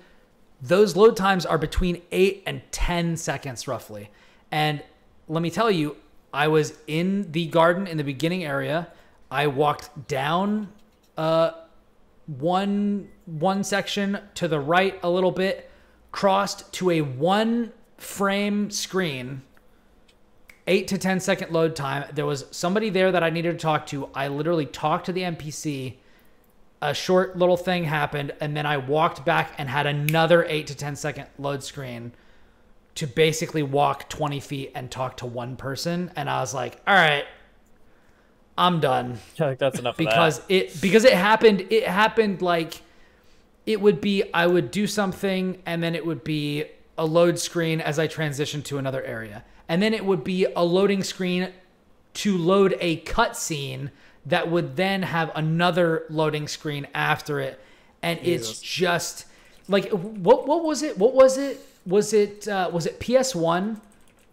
those load times are between 8 and 10 seconds roughly. And let me tell you, I was in the garden in the beginning area. I walked down one section to the right a little bit, crossed to a 1-frame screen, 8 to 10 second load time. There was somebody there that I needed to talk to. I literally talked to the NPC. A short little thing happened, and then I walked back and had another 8 to 10 second load screen to basically walk 20 feet and talk to one person. And I was like, all right, I'm done. I think that's enough because of that. Because it happened like it would be, I would do something and then it would be a load screen as I transitioned to another area. And then it would be a loading screen to load a cutscene that would then have another loading screen after it. And Jesus. It's just like, what was it? What was it? Was it PS1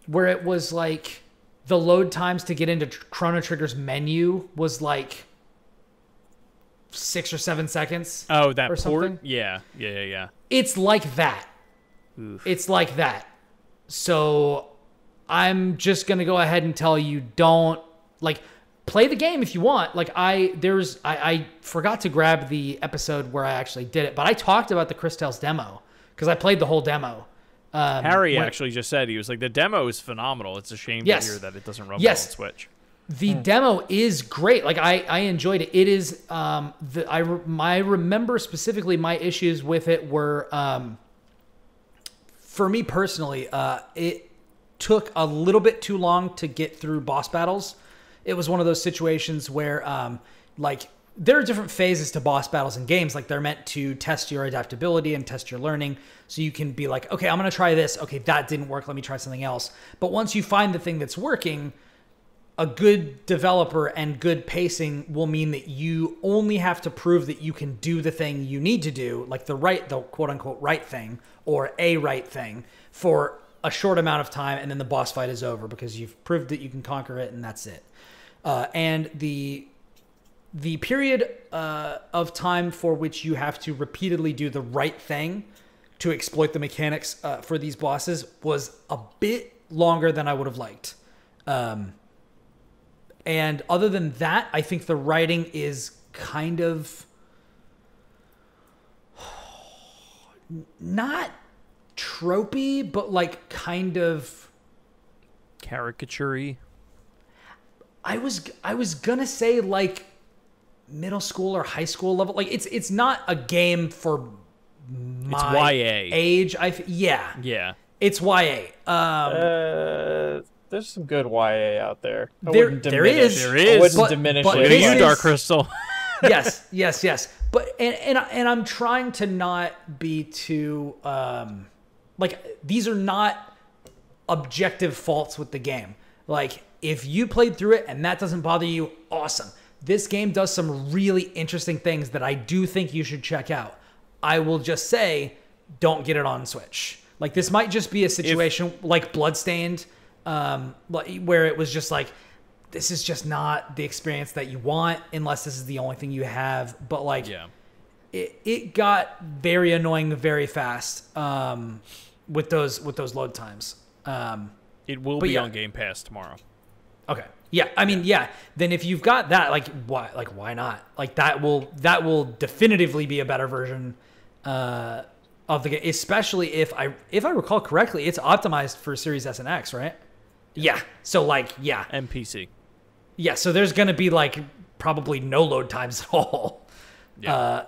where it was like the load times to get into Chrono Trigger's menu was like 6 or 7 seconds? Oh, that or port? something? Yeah. It's like that. Oof. It's like that. So I'm just going to go ahead and tell you, don't play the game if you want. I forgot to grab the episode where I actually did it, but I talked about the Cris Tales demo because I played the whole demo. Harry actually just said, he was like, the demo is phenomenal. It's a shame to hear that it doesn't run well on Switch. The demo is great. Like I enjoyed it. It is I remember specifically my issues with it were for me personally, it took a little bit too long to get through boss battles. It was one of those situations where there are different phases to boss battles in games. Like they're meant to test your adaptability and test your learning. So you can be like, okay, I'm going to try this. Okay, that didn't work. Let me try something else. But once you find the thing that's working, a good developer and good pacing will mean that you only have to prove that you can do the thing you need to do, like the quote unquote right thing or a right thing for a short amount of time. And then the boss fight is over because you've proved that you can conquer it and that's it. And the period of time for which you have to repeatedly do the right thing to exploit the mechanics for these bosses was a bit longer than I would have liked. And other than that, I think the writing is kind of not tropey, but like kind of caricature-y. I was gonna say like middle school or high school level. Like it's not a game for my age. Yeah. It's YA. There's some good YA out there. There is. I wouldn't diminish but it. Look at you, Dark Crystal. Yes. But and I'm trying to not be too these are not objective faults with the game. Like if you played through it and that doesn't bother you, awesome. This game does some really interesting things that I do think you should check out. I will just say, don't get it on Switch. Like this might just be a situation like Bloodstained, where it was just like, this is just not the experience that you want unless this is the only thing you have. But like, it got very annoying very fast with those load times. It will be on Game Pass tomorrow. Okay. Yeah, I mean, then if you've got that, why not? Like that will definitively be a better version of the game, especially if I recall correctly, it's optimized for Series S and X, right? Yeah. So and PC. Yeah, so there's going to be like probably no load times at all. Yeah.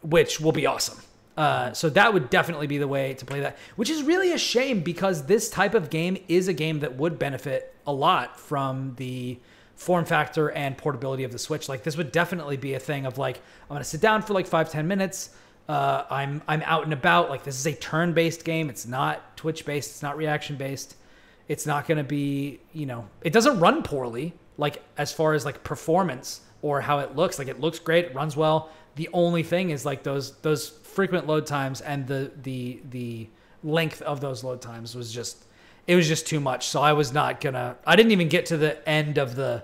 Which will be awesome. So that would definitely be the way to play that, which is really a shame because this type of game is a game that would benefit a lot from the form factor and portability of the Switch. Like this would definitely be a thing of like, I'm going to sit down for like 5-10 minutes. I'm out and about. Like this is a turn-based game. It's not Twitch-based. It's not reaction-based. It's not going to be, it doesn't run poorly, like as far as like performance or how it looks. Like it looks great. It runs well. The only thing is like those frequent load times and the length of those load times was just too much. So I didn't even get to the end of the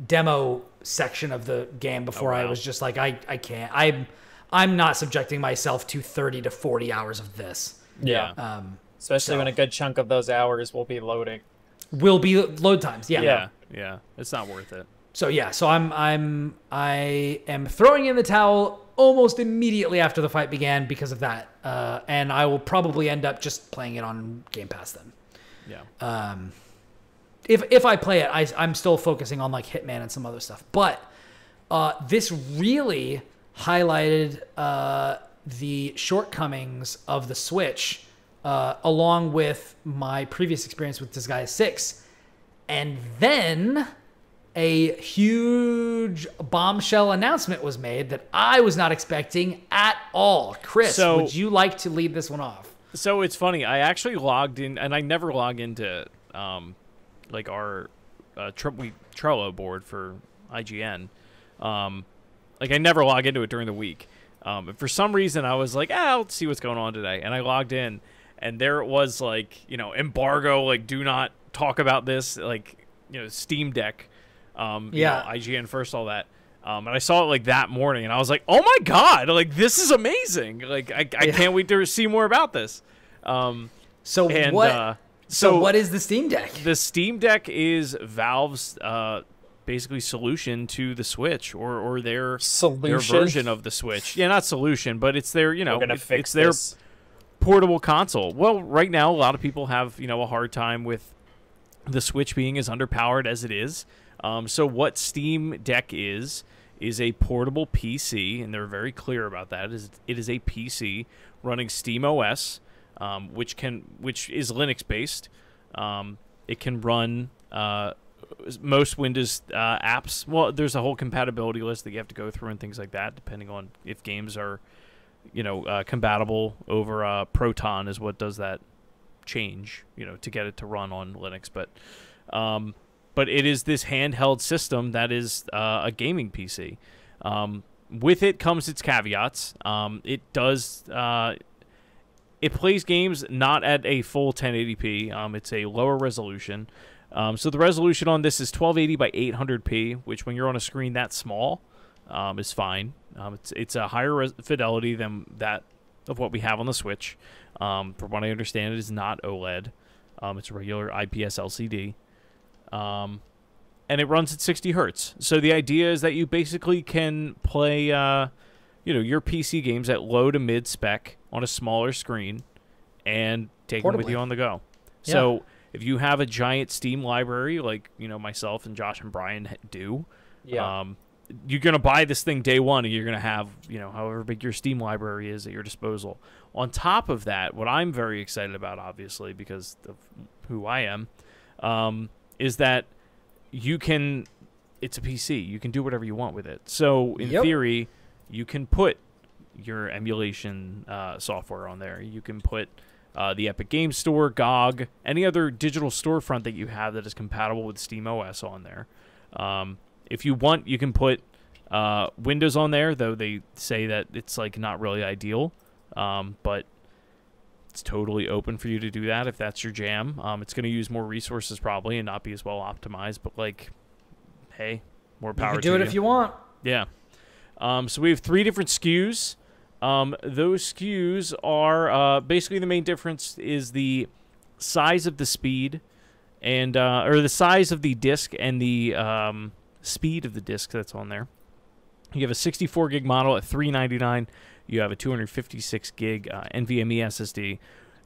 demo section of the game before I was just like, I can't. I'm not subjecting myself to 30 to 40 hours of this. Yeah. Especially when a good chunk of those hours will be loading. Will be load times. Yeah. Yeah. It's not worth it. So I am throwing in the towel almost immediately after the fight began because of that. And I will probably end up just playing it on Game Pass then. Yeah. If I play it, I'm still focusing on like Hitman and some other stuff. But this really highlighted the shortcomings of the Switch, along with my previous experience with Disgaea 6. And then a huge bombshell announcement was made that I was not expecting at all. Chris, would you like to lead this one off? So it's funny. I actually logged in, and I never log into like our Trello board for IGN. Like I never log into it during the week. And for some reason, I was like, I'll see what's going on today. And I logged in, and there it was like, embargo, like do not talk about this, like, Steam Deck. IGN first, all that. And I saw it like that morning, and I was like, oh my God, like this is amazing. Like I can't wait to see more about this. So what is the Steam Deck? The Steam Deck is Valve's basically solution to the Switch, or their version of the Switch. Yeah, not solution, but it's their, it's their portable console. Well, right now a lot of people have, a hard time with the Switch being as underpowered as it is. So what Steam Deck is a portable PC, and they're very clear about that. It is a PC running Steam OS, which is Linux based. It can run most Windows apps. Well, there's a whole compatibility list that you have to go through and things like that, depending on if games are, compatible over Proton is what does that change, to get it to run on Linux. But it is this handheld system that is a gaming PC. With it comes its caveats. It does it plays games not at a full 1080p. It's a lower resolution. So the resolution on this is 1280 by 800p, which when you're on a screen that small is fine. It's a higher fidelity than that of what we have on the Switch. From what I understand, it is not OLED. It's a regular IPS LCD. And it runs at 60 hertz. So the idea is that you basically can play, your PC games at low to mid spec on a smaller screen and take them with you on the go. Yeah. So if you have a giant Steam library like, myself and Josh and Brian do, you're going to buy this thing day one and you're going to have, however big your Steam library is at your disposal. On top of that, what I'm very excited about, obviously, because of who I am, is that it's a PC. You can do whatever you want with it. So in theory, you can put your emulation software on there. You can put the Epic Games Store, GOG, any other digital storefront that you have that is compatible with SteamOS on there. If you want, you can put Windows on there, though they say that it's like not really ideal. But it's totally open for you to do that if that's your jam. It's going to use more resources probably and not be as well optimized, but like hey, more power to you. You can do it if you want. Yeah. So we have 3 different SKUs. Those SKUs are basically the main difference is the size of the speed and or the size of the disc and the speed of the disc that's on there. You have a 64 gig model at $399. You have a 256 gig NVMe SSD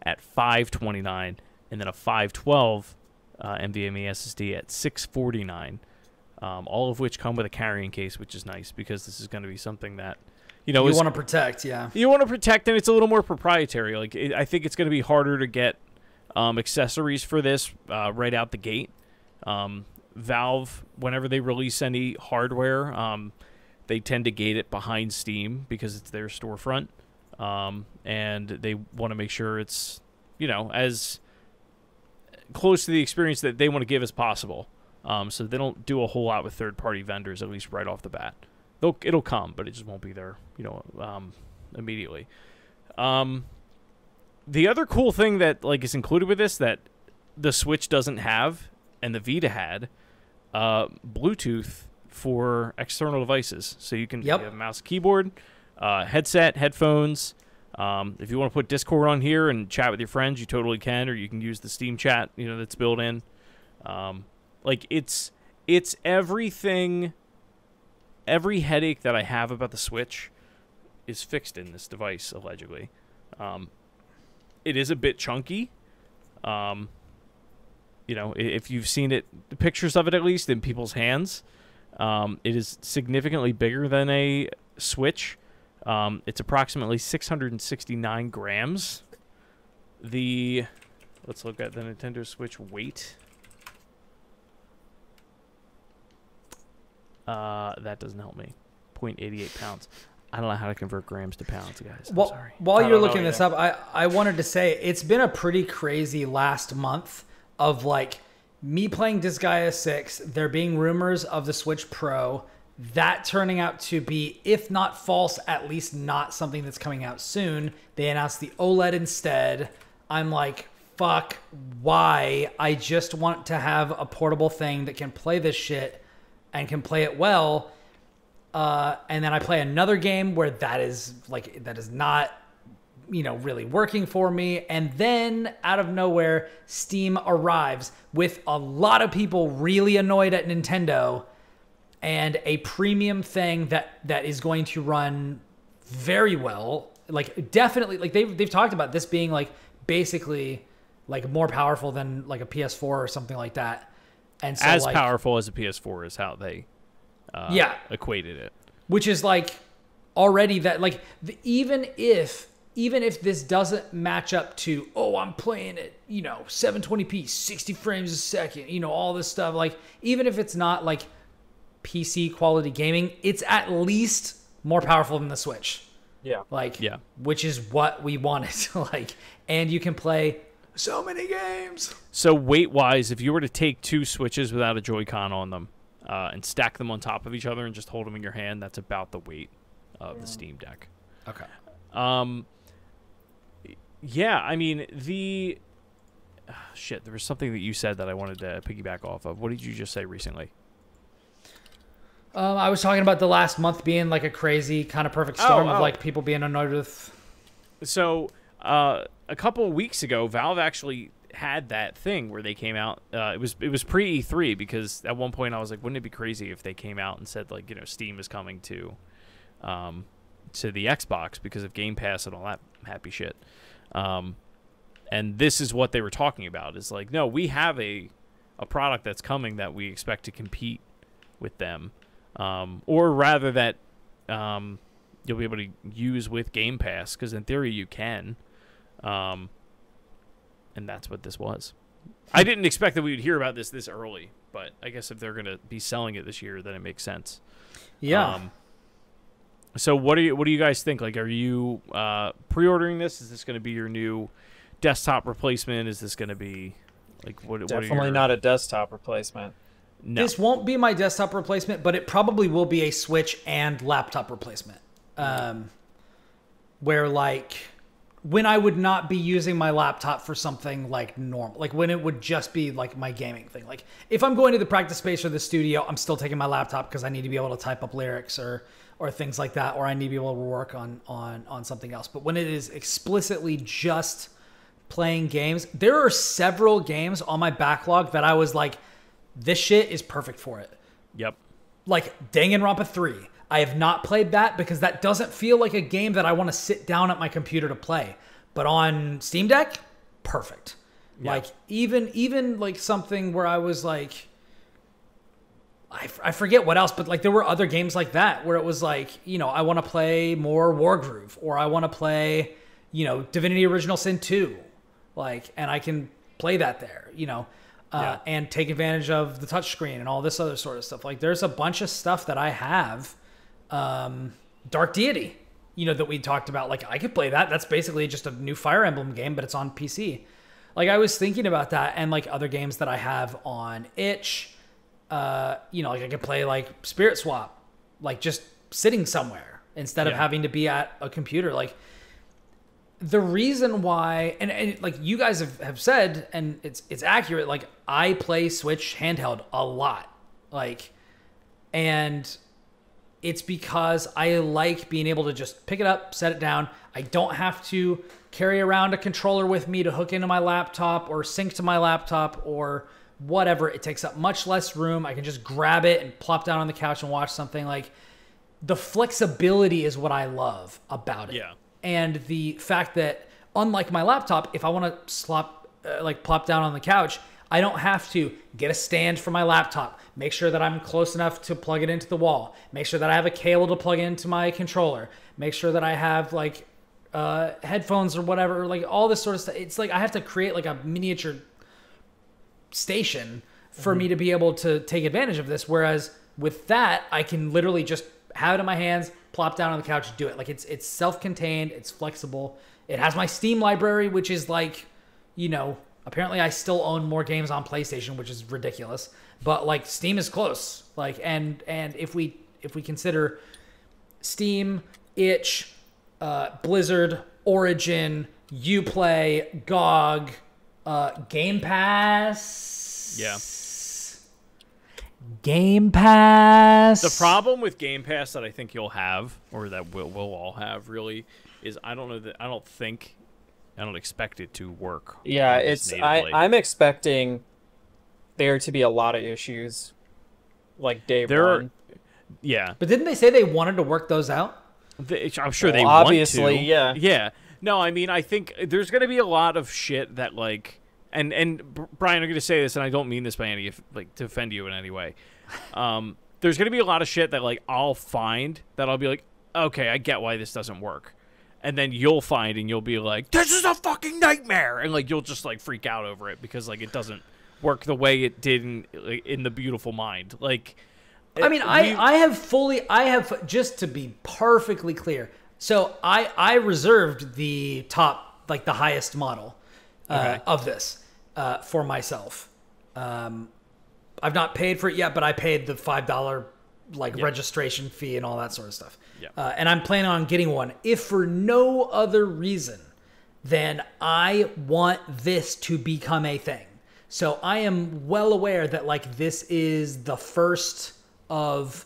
at $529, and then a 512 NVMe SSD at $649. All of which come with a carrying case, which is nice because this is going to be something that you want to protect. Yeah, you want to protect, and it's a little more proprietary. Like I think it's going to be harder to get accessories for this right out the gate. Valve, whenever they release any hardware, they tend to gate it behind Steam because it's their storefront, and they want to make sure it's as close to the experience that they want to give as possible. So they don't do a whole lot with third-party vendors, at least right off the bat. It'll come, but it just won't be there, immediately. The other cool thing that is included with this that the Switch doesn't have and the Vita had, Bluetooth for external devices. So you can you have a mouse, keyboard, headset, headphones. If you want to put Discord on here and chat with your friends, you totally can, or you can use the Steam chat, that's built in. It's everything. Every headache that I have about the Switch is fixed in this device, allegedly. It is a bit chunky. If you've seen it, the pictures of it at least in people's hands, it is significantly bigger than a Switch. It's approximately 669 grams. Let's look at the Nintendo Switch weight. That doesn't help me. 0.88 pounds. I don't know how to convert grams to pounds, guys. I'm sorry. While you're looking this up, I wanted to say it's been a pretty crazy last month of me playing Disgaea 6, there being rumors of the Switch Pro, that turning out to be, if not false, at least not something that's coming out soon. They announced the OLED instead. I'm like, fuck, why? I just want to have a portable thing that can play this shit and can play it well. And then I play another game where that is not, really working for me. And then out of nowhere, Steam arrives with a lot of people really annoyed at Nintendo and a premium thing that is going to run very well. Definitely, they've talked about this being basically more powerful than a PS4 or something like that. And so, as powerful as a PS4 is how they equated it. Which is already that even if this doesn't match up to, I'm playing it, 720p, 60 frames a second, all this stuff, even if it's not PC quality gaming, it's at least more powerful than the Switch. Yeah. Which is what we wanted. And you can play so many games. So weight-wise, if you were to take 2 Switches without a Joy-Con on them and stack them on top of each other and just hold them in your hand, that's about the weight of the Steam Deck. Okay. Yeah, I mean, there was something that you said that I wanted to piggyback off of. What did you just say recently? I was talking about the last month being a crazy kind of perfect storm of people being annoyed with. So, a couple of weeks ago, Valve actually had that thing where they came out. It was pre E3 because at one point I was like, wouldn't it be crazy if they came out and said Steam is coming to the Xbox because of Game Pass and all that happy shit. And this is what they were talking about. Is no, we have a product that's coming that we expect to compete with them. Or rather that you'll be able to use with Game Pass, because in theory you can. And that's what this was. I didn't expect that we would hear about this early, but I guess if they're going to be selling it this year, then it makes sense. Yeah. So what do you guys think? Are you pre-ordering this? Is this going to be your new desktop replacement? Is this going to be what? Definitely not a desktop replacement. No. This won't be my desktop replacement, but it probably will be a Switch and laptop replacement. Where when I would not be using my laptop for something like normal, like when it would just be like my gaming thing. Like if I'm going to the practice space or the studio, I'm still taking my laptop because I need to be able to type up lyrics or things like that, or I need to be able to work on something else. But when it is explicitly just playing games, there are several games on my backlog that I was like, this shit is perfect for it. Yep. Like Danganronpa 3. I have not played that because that doesn't feel like a game that I want to sit down at my computer to play. But on Steam Deck, perfect. Yeah. Like even like something where I was like, I forget what else, but like there were other games like that where it was like, you know, I want to play more Wargroove, or I want to play, you know, Divinity Original Sin 2. Like, and I can play that there, you know. And take advantage of the touchscreen and all this other sort of stuff. Like there's a bunch of stuff that I have. Dark Deity, you know, that we talked about. Like I could play that. That's basically just a new Fire Emblem game, but it's on PC. Like I was thinking about that, and like other games that I have on itch. You know, like I could play like Spirit Swap, like just sitting somewhere instead of having to be at a computer. Like the reason why, and like you guys have said, and it's accurate, like I play Switch handheld a lot. Like, and it's because I like being able to just pick it up, set it down. I don't have to carry around a controller with me to hook into my laptop or sync to my laptop or whatever. It takes up much less room. I can just grab it and plop down on the couch and watch something. Like the flexibility is what I love about it. Yeah. And the fact that, unlike my laptop, if I want to plop down on the couch, I don't have to get a stand for my laptop, make sure that I'm close enough to plug it into the wall, make sure that I have a cable to plug into my controller, make sure that I have like headphones or whatever, like all this sort of stuff. It's like I have to create like a miniature station for me to be able to take advantage of this. Whereas with that, I can literally just have it in my hands, plop down on the couch, do it. Like it's self-contained, it's flexible. It has my Steam library, which is like, you know, apparently I still own more games on PlayStation, which is ridiculous. But like Steam is close. Like and if we consider Steam, itch, Blizzard, Origin, Uplay, GOG, Game Pass. Yeah. Game Pass. The problem with Game Pass that I think you'll have, or that we'll all have, really, is I don't expect it to work. Yeah, I'm expecting there to be a lot of issues, like day one. Yeah, but didn't they say they wanted to work those out? I'm sure they obviously, want to. Yeah. Yeah. No, I mean, I think there's going to be a lot of shit that like. And Brian, I'm going to say this, and I don't mean this by any to offend you in any way. There's going to be a lot of shit that like I'll find that I'll be like, okay, I get why this doesn't work, and then you'll find and you'll be like, this is a fucking nightmare, and like you'll just like freak out over it because like it doesn't work the way it did in the beautiful mind. Like, I mean, I have just to be perfectly clear. So I reserved the top, like the highest model of this. For myself. I've not paid for it yet, but I paid the $5 registration fee and all that sort of stuff. Yeah. And I'm planning on getting one, if for no other reason than I want this to become a thing. So I am well aware that like this is the first of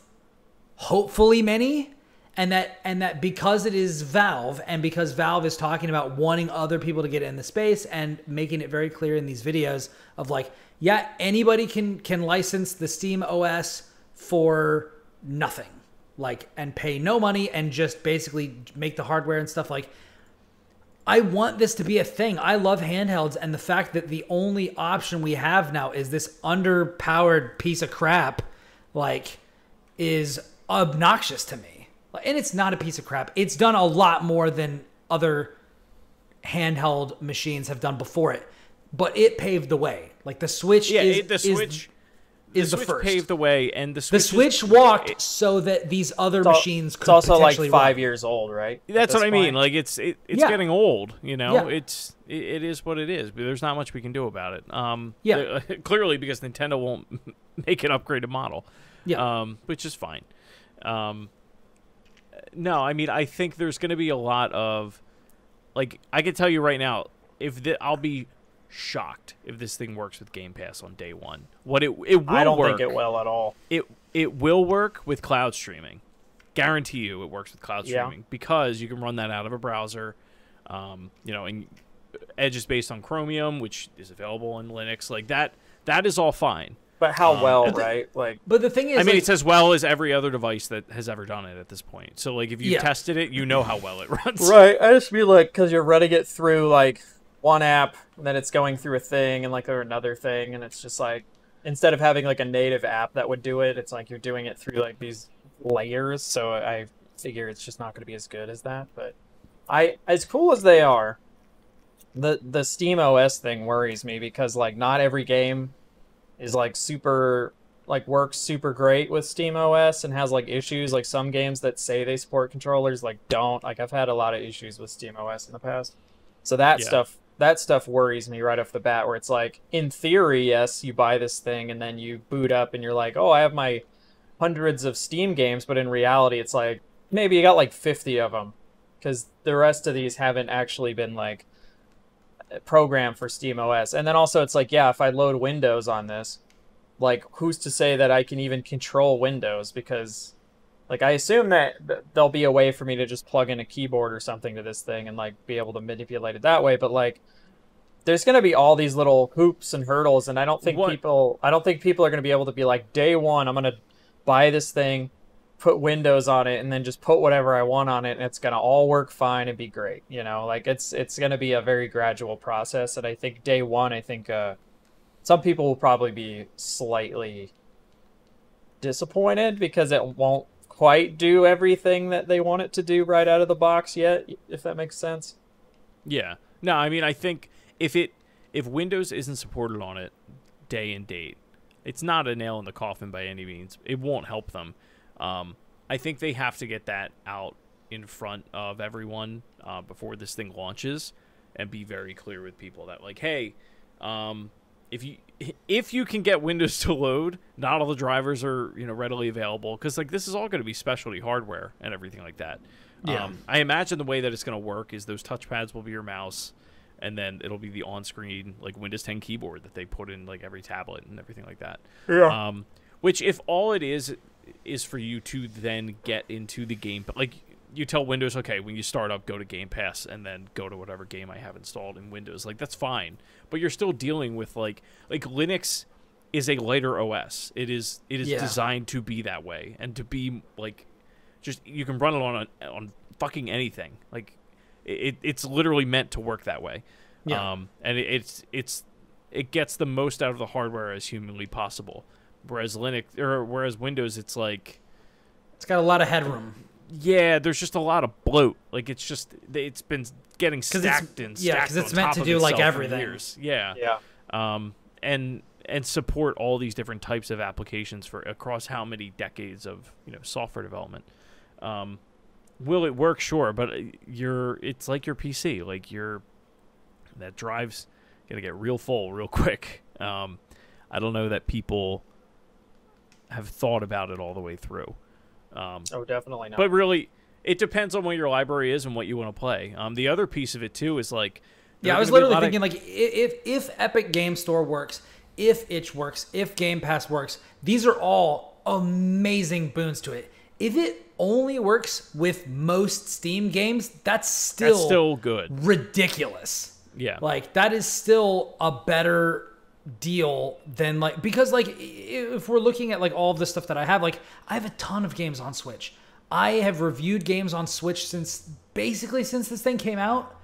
hopefully many. And that because it is Valve, and because Valve is talking about wanting other people to get in the space and making it very clear in these videos of like, yeah, anybody can license the Steam OS for nothing, like, and pay no money and just basically make the hardware and stuff. Like, I want this to be a thing. I love handhelds, and the fact that the only option we have now is this underpowered piece of crap, like, is obnoxious to me. And it's not a piece of crap. It's done a lot more than other handheld machines have done before it. But it paved the way. Like the Switch is the first. Paved the way, and the Switch walked so that these other machines could potentially run. It's also like 5 years old, right? That's what I mean. Like it's getting old, you know? Yeah. It is what it is, but there's not much we can do about it. Clearly because Nintendo won't make an upgraded model. Yeah. Which is fine. No, I mean, I think there's going to be a lot of like I can tell you right now, I'll be shocked if this thing works with Game Pass on day one. It will I don't work. think it will at all. It will work with cloud streaming. Guarantee you it works with cloud streaming because you can run that out of a browser. And Edge is based on Chromium, which is available on Linux. Like that is all fine. But how right? Like, but the thing is, I mean, it's as well as every other device that has ever done it at this point. So, like, if you tested it, you know how well it runs. Right. I just mean, like, because you're running it through, like, one app, and then it's going through a thing, and, like, or another thing, and it's just, like, instead of having, like, a native app that would do it, it's like you're doing it through, like, these layers, so I figure it's just not going to be as good as that. But as cool as they are, the Steam OS thing worries me, because, like, not every game is like super, like works super great with Steam OS and has like issues. Like some games that say they support controllers like don't. Like I've had a lot of issues with Steam OS in the past. So that stuff worries me right off the bat, where it's like, in theory, yes, you buy this thing and then you boot up and you're like, oh, I have my hundreds of Steam games, but in reality it's like maybe you got like 50 of them, because the rest of these haven't actually been like program for Steam OS. And then also it's like, yeah, if I load Windows on this, like who's to say that I can even control Windows? Because like I assume that there'll be a way for me to just plug in a keyboard or something to this thing and like be able to manipulate it that way. But like there's going to be all these little hoops and hurdles, and I don't think people are going to be able to be like, day one I'm going to buy this thing, put Windows on it, and then just put whatever I want on it, and it's going to all work fine and be great. Like it's going to be a very gradual process. And I think day one, some people will probably be slightly disappointed because it won't quite do everything that they want it to do right out of the box yet, if that makes sense. Yeah. No, I mean, I think if Windows isn't supported on it day and date, it's not a nail in the coffin by any means. It won't help them. I think they have to get that out in front of everyone before this thing launches, and be very clear with people that, like, hey, if you can get Windows to load, not all the drivers are readily available, because like this is all going to be specialty hardware and everything like that. Yeah. I imagine the way that it's going to work is those touchpads will be your mouse, and then it'll be the on-screen like Windows 10 keyboard that they put in like every tablet and everything like that. Yeah. Which, if all it is for you to then get into the game, but like you tell Windows, okay, when you start up, go to Game Pass and then go to whatever game I have installed in Windows. Like that's fine, but you're still dealing with like Linux is a lighter OS. It is designed to be that way, and to be like, just you can run it on fucking anything. Like it's literally meant to work that way. Yeah. And it gets the most out of the hardware as humanly possible. Whereas Windows, it's like it's got a lot of headroom. Yeah, there's just a lot of bloat. Like it's been getting stacked because it's meant to do like everything. Years. Yeah. Yeah. And support all these different types of applications for across how many decades of software development. Will it work? Sure, but it's like your PC. Like that drive's gonna get real full real quick. I don't know that people have thought about it all the way through. Oh, definitely not. But really, it depends on what your library is and what you want to play. The other piece of it too is like, I was literally thinking like, if Epic Game Store works, if Itch works, if Game Pass works, these are all amazing boons to it. If it only works with most Steam games, that's still good. Ridiculous. Yeah, like that is still a better deal than like, because like if we're looking at like all of the stuff that I have, like I have a ton of games on Switch. I have reviewed games on Switch since this thing came out,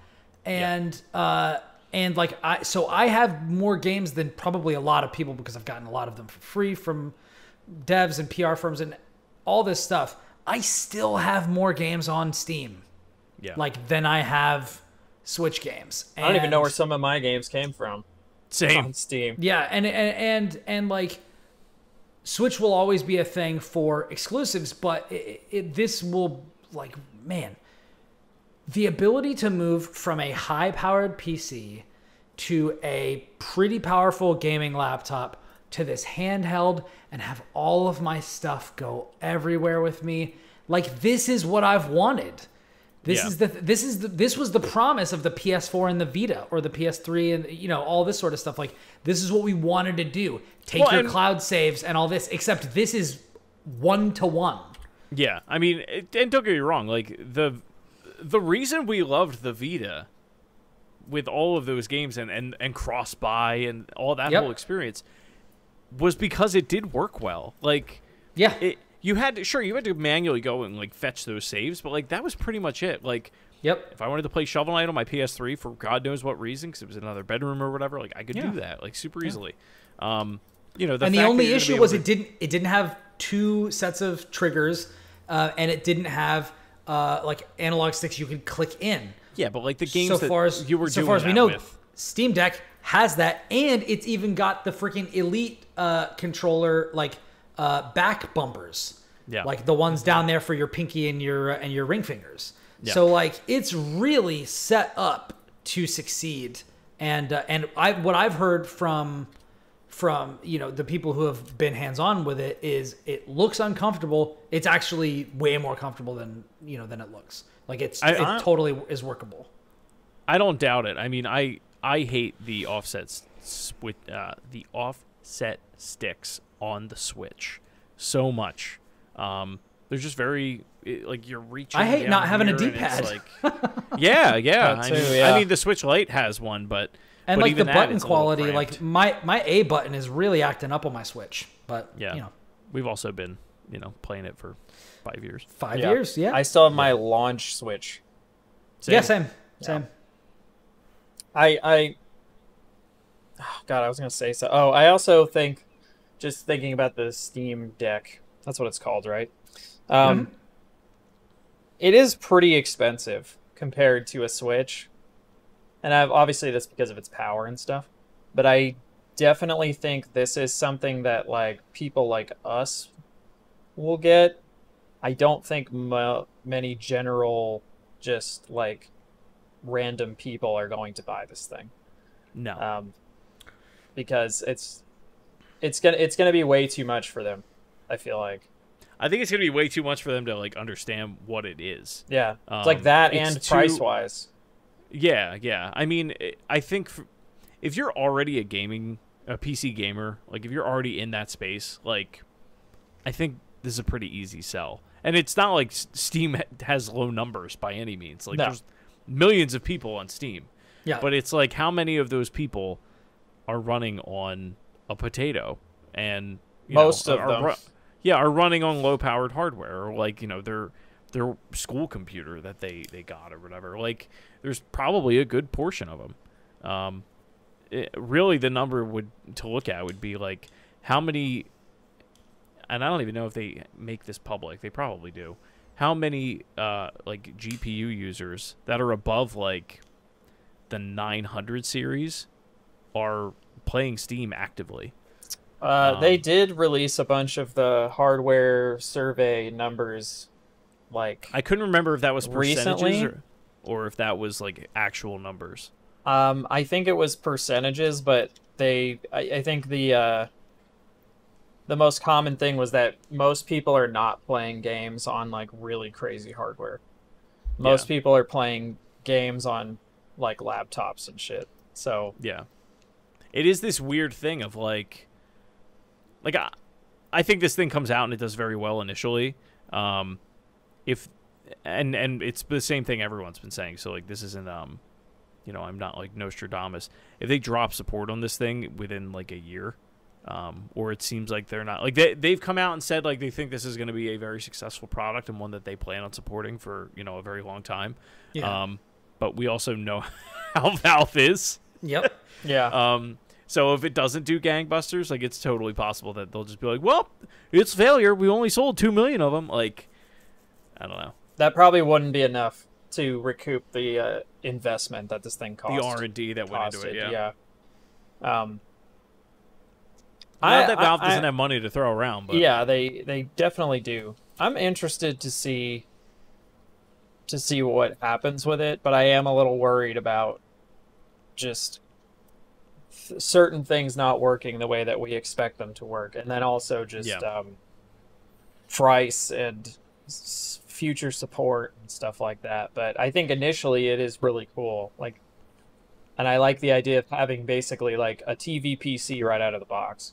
and like I have more games than probably a lot of people, because I've gotten a lot of them for free from devs and PR firms and all this stuff. I still have more games on Steam, than I have Switch games. And I don't even know where some of my games came from. Same. On Steam. Yeah, and like Switch will always be a thing for exclusives, but this will, like, man, the ability to move from a high-powered PC to a pretty powerful gaming laptop to this handheld and have all of my stuff go everywhere with me, like, this is what I've wanted. This was the promise of the PS4 and the Vita, or the PS3 and all this sort of stuff. Like, this is what we wanted to do. Take your cloud saves and all this, except this is 1-to-1. Yeah, I mean, and don't get me wrong, like the reason we loved the Vita with all of those games and cross-buy and all that whole experience was because it did work well. Like, you had to manually go and like fetch those saves, but like that was pretty much it. Like, if I wanted to play Shovel Knight on my PS3 for God knows what reason, because it was in another bedroom or whatever, like I could do that like super easily. The only issue was it didn't have 2 sets of triggers, and it didn't have like analog sticks you could click in. Yeah, but like the games so far as we know, Steam Deck has that, and it's even got the freaking Elite controller like back bumpers. Yeah, like the ones down there for your pinky and your ring fingers. Yeah. So like it's really set up to succeed. And what I've heard from the people who have been hands-on with it is it looks uncomfortable. It's actually way more comfortable than it looks. Like it totally is workable. I don't doubt it. I mean, I hate the offset sticks on the Switch so much. They're just very like you're reaching. I hate not having a D-pad. Like, yeah. I mean, the Switch Lite has one, but like even the button quality, like my A button is really acting up on my Switch. But we've also been playing it for 5 years. 5 years, yeah. I still have my launch Switch. Same. I God, I was gonna say so. Oh, I also think, just thinking about the Steam Deck, that's what it's called, right? It is pretty expensive compared to a Switch, and obviously that's because of its power and stuff. But I definitely think this is something that like people like us will get. I don't think many general, just like random people are going to buy this thing. No, because it's gonna be way too much for them. I feel like. I think it's gonna be way too much for them to like understand what it is. Yeah, it's like that, and price wise. Yeah. I mean, I think if you're already a PC gamer, like if you're already in that space, like I think this is a pretty easy sell. And it's not like Steam has low numbers by any means. Like there's millions of people on Steam. Yeah. But it's like how many of those people are running on a potato, and most of them are running on low-powered hardware, or like their school computer that they got or whatever. Like there's probably a good portion of them. Really, the number to look at would be like how many, and I don't even know if they make this public. They probably do. How many like GPU users that are above like the 900 series are playing Steam actively? They did release a bunch of the hardware survey numbers. Like I couldn't remember if that was percentages or if that was like actual numbers. I think it was percentages, but I think the most common thing was that most people are not playing games on like really crazy hardware. Most people are playing games on like laptops and shit. So yeah, it is this weird thing of like I think this thing comes out and it does very well initially. If it's the same thing everyone's been saying. So like this isn't I'm not like Nostradamus. If they drop support on this thing within like a year, or it seems like they're not, like they've come out and said like they think this is going to be a very successful product and one that they plan on supporting for a very long time. Yeah. But we also know how Valve is. Yep. Yeah. So if it doesn't do gangbusters, like it's totally possible that they'll just be like, well, it's failure. We only sold 2 million of them. Like, I don't know. That probably wouldn't be enough to recoup the investment that this thing cost. The R&D that went into it, yeah. Not that Valve doesn't have money to throw around, but yeah, they definitely do. I'm interested to see what happens with it, but I am a little worried about just certain things not working the way that we expect them to work, and then also just price and future support and stuff like that. But I think initially it is really cool. Like, and I like the idea of having basically like a TV PC right out of the box.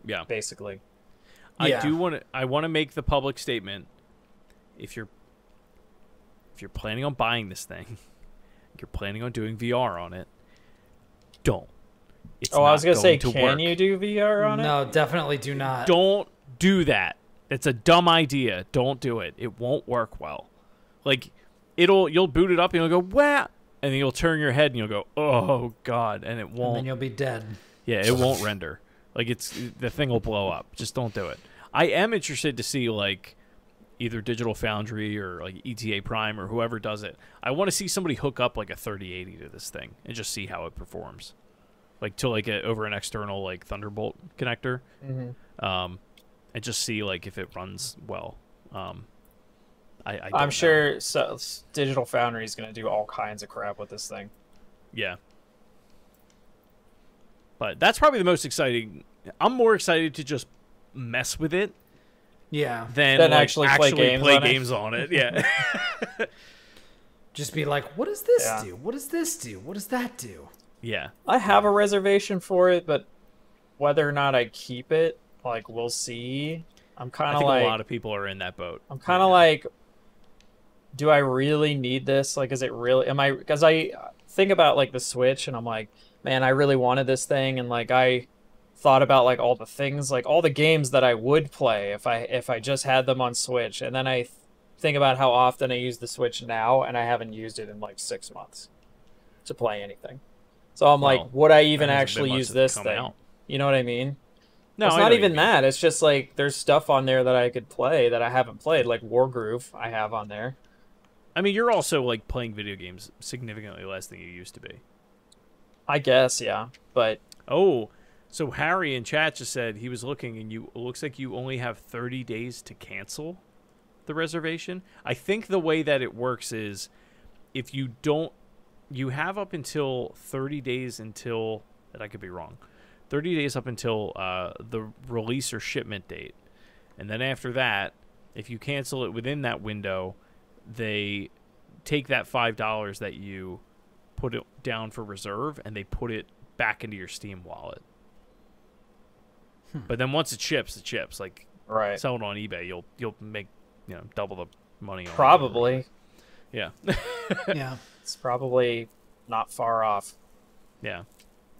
Yeah. Basically. I want to make the public statement. If you're planning on buying this thing, you're planning on doing VR on it, don't. It's I was going to say, can work. You do VR on it? No, definitely do not. Don't do that. It's a dumb idea. Don't do it. It won't work well. Like, you'll boot it up and you'll go, "Wow," and then you'll turn your head and you'll go, "Oh God," and it won't. And then you'll be dead. Yeah, it won't render. Like, the thing will blow up. Just don't do it. I am interested to see, like, either Digital Foundry or like ETA Prime or whoever does it. I want to see somebody hook up like a 3080 to this thing and just see how it performs, like to like over an external like Thunderbolt connector, and just see like if it runs well. I'm sure Digital Foundry is going to do all kinds of crap with this thing. Yeah, but that's probably the most exciting. I'm more excited to just mess with it. Yeah. Than like, actually play games on it. Yeah. Just be like, what does this do? What does this do? What does that do? Yeah. I have a reservation for it, but whether or not I keep it, like, we'll see. I'm kind of like... a lot of people are in that boat. I'm kind of like, do I really need this? Like, is it really... Because I think about, like, the Switch, and I'm like, man, I really wanted this thing, and, like, I thought about like all the things, like all the games that I would play if I just had them on Switch, and then I think about how often I use the Switch now, and I haven't used it in like 6 months to play anything. So I'm like, would I even actually use this thing? Out. You know what I mean? No, it's not even that. It's just like there's stuff on there that I could play that I haven't played, like Wargroove I have on there. I mean, you're also like playing video games significantly less than you used to be. I guess, yeah, but So Harry in chat just said he was looking, and it looks like you only have 30 days to cancel the reservation. I think the way that it works is if you don't, you have up until 30 days until, that I could be wrong, 30 days up until the release or shipment date. And then after that, if you cancel it within that window, they take that $5 that you put it down for reserve, and they put it back into your Steam wallet. But then once it ships, like sell it on eBay, you'll make double the money on probably. It. Yeah. Yeah. It's probably not far off. Yeah.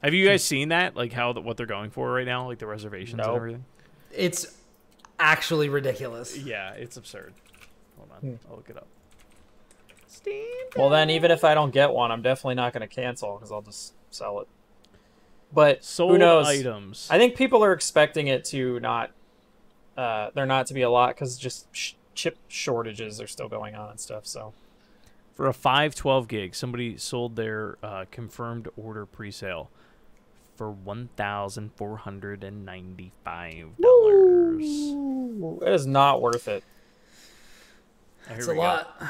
Have you guys seen that? Like what they're going for right now, like the reservations and everything? It's actually ridiculous. Yeah, it's absurd. Hold on. I'll look it up. Steam. Well, then even if I don't get one, I'm definitely not going to cancel because I'll just sell it. But sold who knows? Items. I think people are expecting it to not to be a lot because just chip shortages are still going on and stuff. So for a 512 gig, somebody sold their confirmed order pre-sale for $1,495. It is not worth it. It's a lot.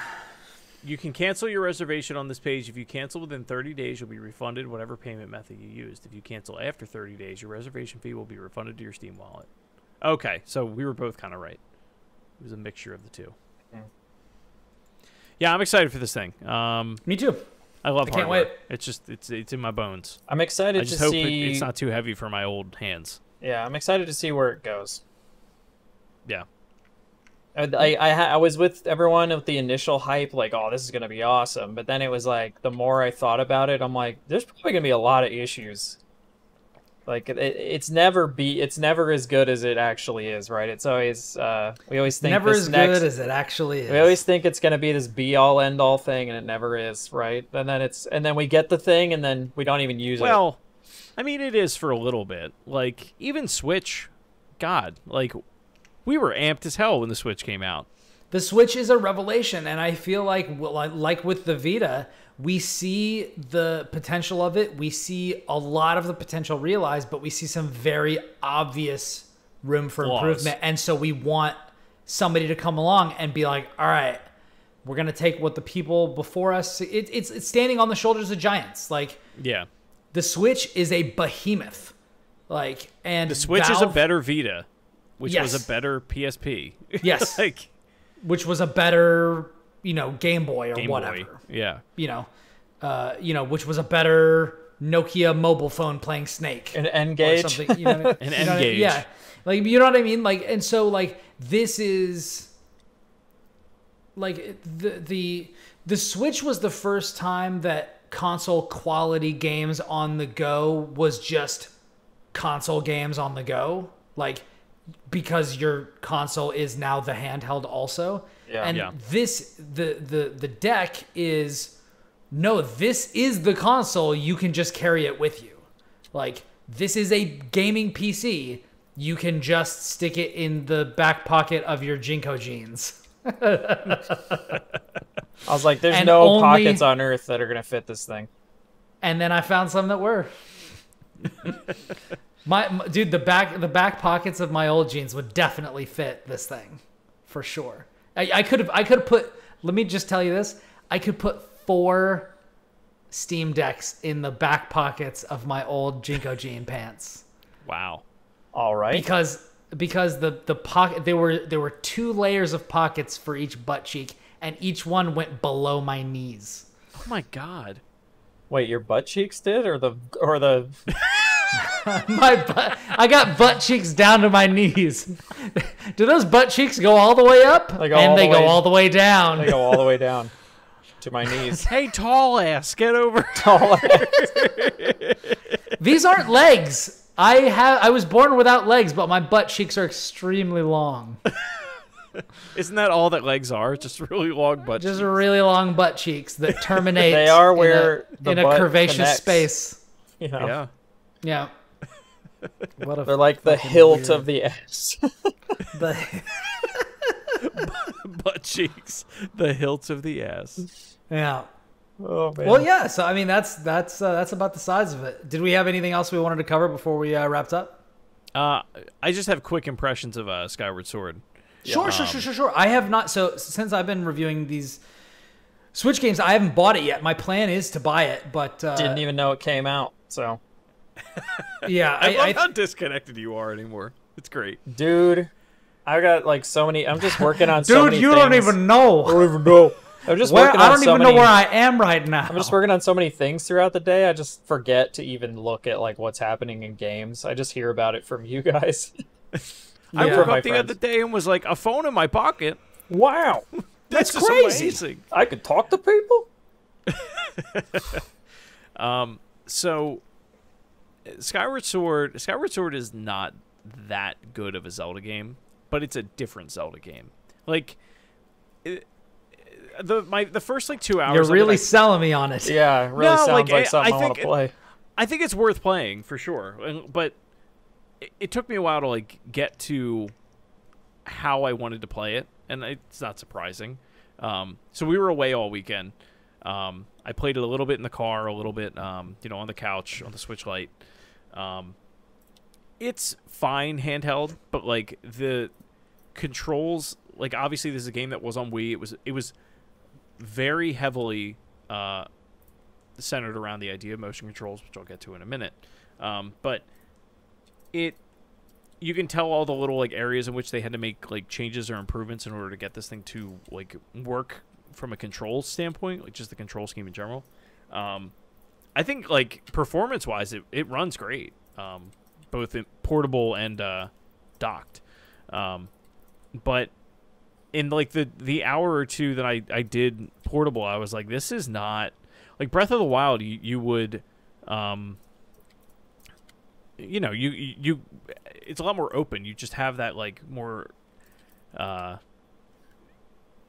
You can cancel your reservation on this page. If you cancel within 30 days, you'll be refunded whatever payment method you used. If you cancel after 30 days, your reservation fee will be refunded to your Steam wallet. Okay, so we were both kind of right. It was a mixture of the two. Yeah, I'm excited for this thing. Me too. I love I can't hardware. wait. It's just it's in my bones. I'm excited I just to hope see. it's not too heavy for my old hands. Yeah, I'm excited to see where it goes. Yeah. I was with everyone with the initial hype, like, oh, this is going to be awesome. But then it was like, the more I thought about it, I'm like, there's probably going to be a lot of issues. Like, it's never as good as it actually is, right? It's always, we always think never as good as it actually is. We always think it's going to be this be-all, end-all thing, and it never is, right? And then we get the thing, and then we don't even use it. Well, I mean, it is for a little bit. Like, even Switch, God, like, we were amped as hell when the Switch came out. The Switch is a revelation, and I feel like with the Vita, we see the potential of it. We see a lot of the potential realized, but we see some very obvious room for improvement. And so we want somebody to come along and be like, all right, we're going to take what the people before us... It's standing on the shoulders of giants. Like, yeah, the Switch is a behemoth. Like, and the Switch is a better Vita, which yes. was a better PSP. Yes. Like, which was a better, Game Boy or Game whatever. Boy. Yeah. Which was a better Nokia mobile phone playing Snake. An N-Gage. Or something, you know what I mean? An N-Gage. Yeah. Like, you know what I mean? Like, and so, like, this is... Like, the Switch was the first time that console quality games on the go was just console games on the go. Like, because your console is now the handheld also. Yeah. And Yeah. this, the deck is... No, this is the console. You can just carry it with you. Like, this is a gaming PC. You can just stick it in the back pocket of your Jinko jeans. I was like, there's And no only- pockets on Earth that are going to fit this thing. And then I found some that were. Dude, the back pockets of my old jeans would definitely fit this thing, for sure. I could have put. Let me just tell you this. I could put 4 Steam Decks in the back pockets of my old Jinko jean pants. Wow. All right. Because the pocket there were 2 layers of pockets for each butt cheek, and each one went below my knees. Oh my God. Wait, your butt cheeks did, or the I got butt cheeks down to my knees. Do those butt cheeks go all the way up? They go all the way down. They go all the way down to my knees. Hey, tall ass, get over. Tall ass. These aren't legs. I was born without legs, but my butt cheeks are extremely long. Isn't that all that legs are? Just really long butt Just cheeks. really long butt cheeks that terminate. They are where in the a butt curvaceous connects. space. You know? Yeah. Yeah. What a They're like the fucking hilt weird- of the ass. Butt cheeks. The hilts of the ass. Yeah. Oh man. Well, yeah. So I mean, that's about the size of it. Did we have anything else we wanted to cover before we wrapped up? I just have quick impressions of Skyward Sword. Sure. I have not. So since I've been reviewing these Switch games, I haven't bought it yet. My plan is to buy it, but Didn't even know it came out. So, yeah, I love how disconnected you are anymore. It's great. dude, I got like so many. I'm just working on so dude, many you things. don't even know. I don't even know. I'm just working on I don't so even many, know where I am right now. I'm just working on so many things throughout the day. I just forget to even look at like what's happening in games. I just hear about it from you guys. I Yeah. woke my up the friends. other day and was like, a phone in my pocket. Wow, That's that's crazy. amazing. I could talk to people. So Skyward Sword is not that good of a Zelda game, but it's a different Zelda game. Like the first like 2 hours. You're of it, really selling me on it. Yeah, it really No, sounds like, like something I want think to play. I think it's worth playing for sure, but it took me a while to like get to how I wanted to play it, and it's not surprising. So we were away all weekend. I played it a little bit in the car, a little bit, on the couch on the Switch Lite. It's fine handheld, but like the controls, like obviously this is a game that was on Wii. It was very heavily centered around the idea of motion controls, which I'll get to in a minute. But you can tell all the little like areas in which they had to make like changes or improvements in order to get this thing to like work from a control standpoint, like just the control scheme in general. I think like performance wise, it runs great, both in portable and docked. But in like the hour or two that I did portable, I was like, this is not like Breath of the Wild. You would, you it's a lot more open. You just have that like more of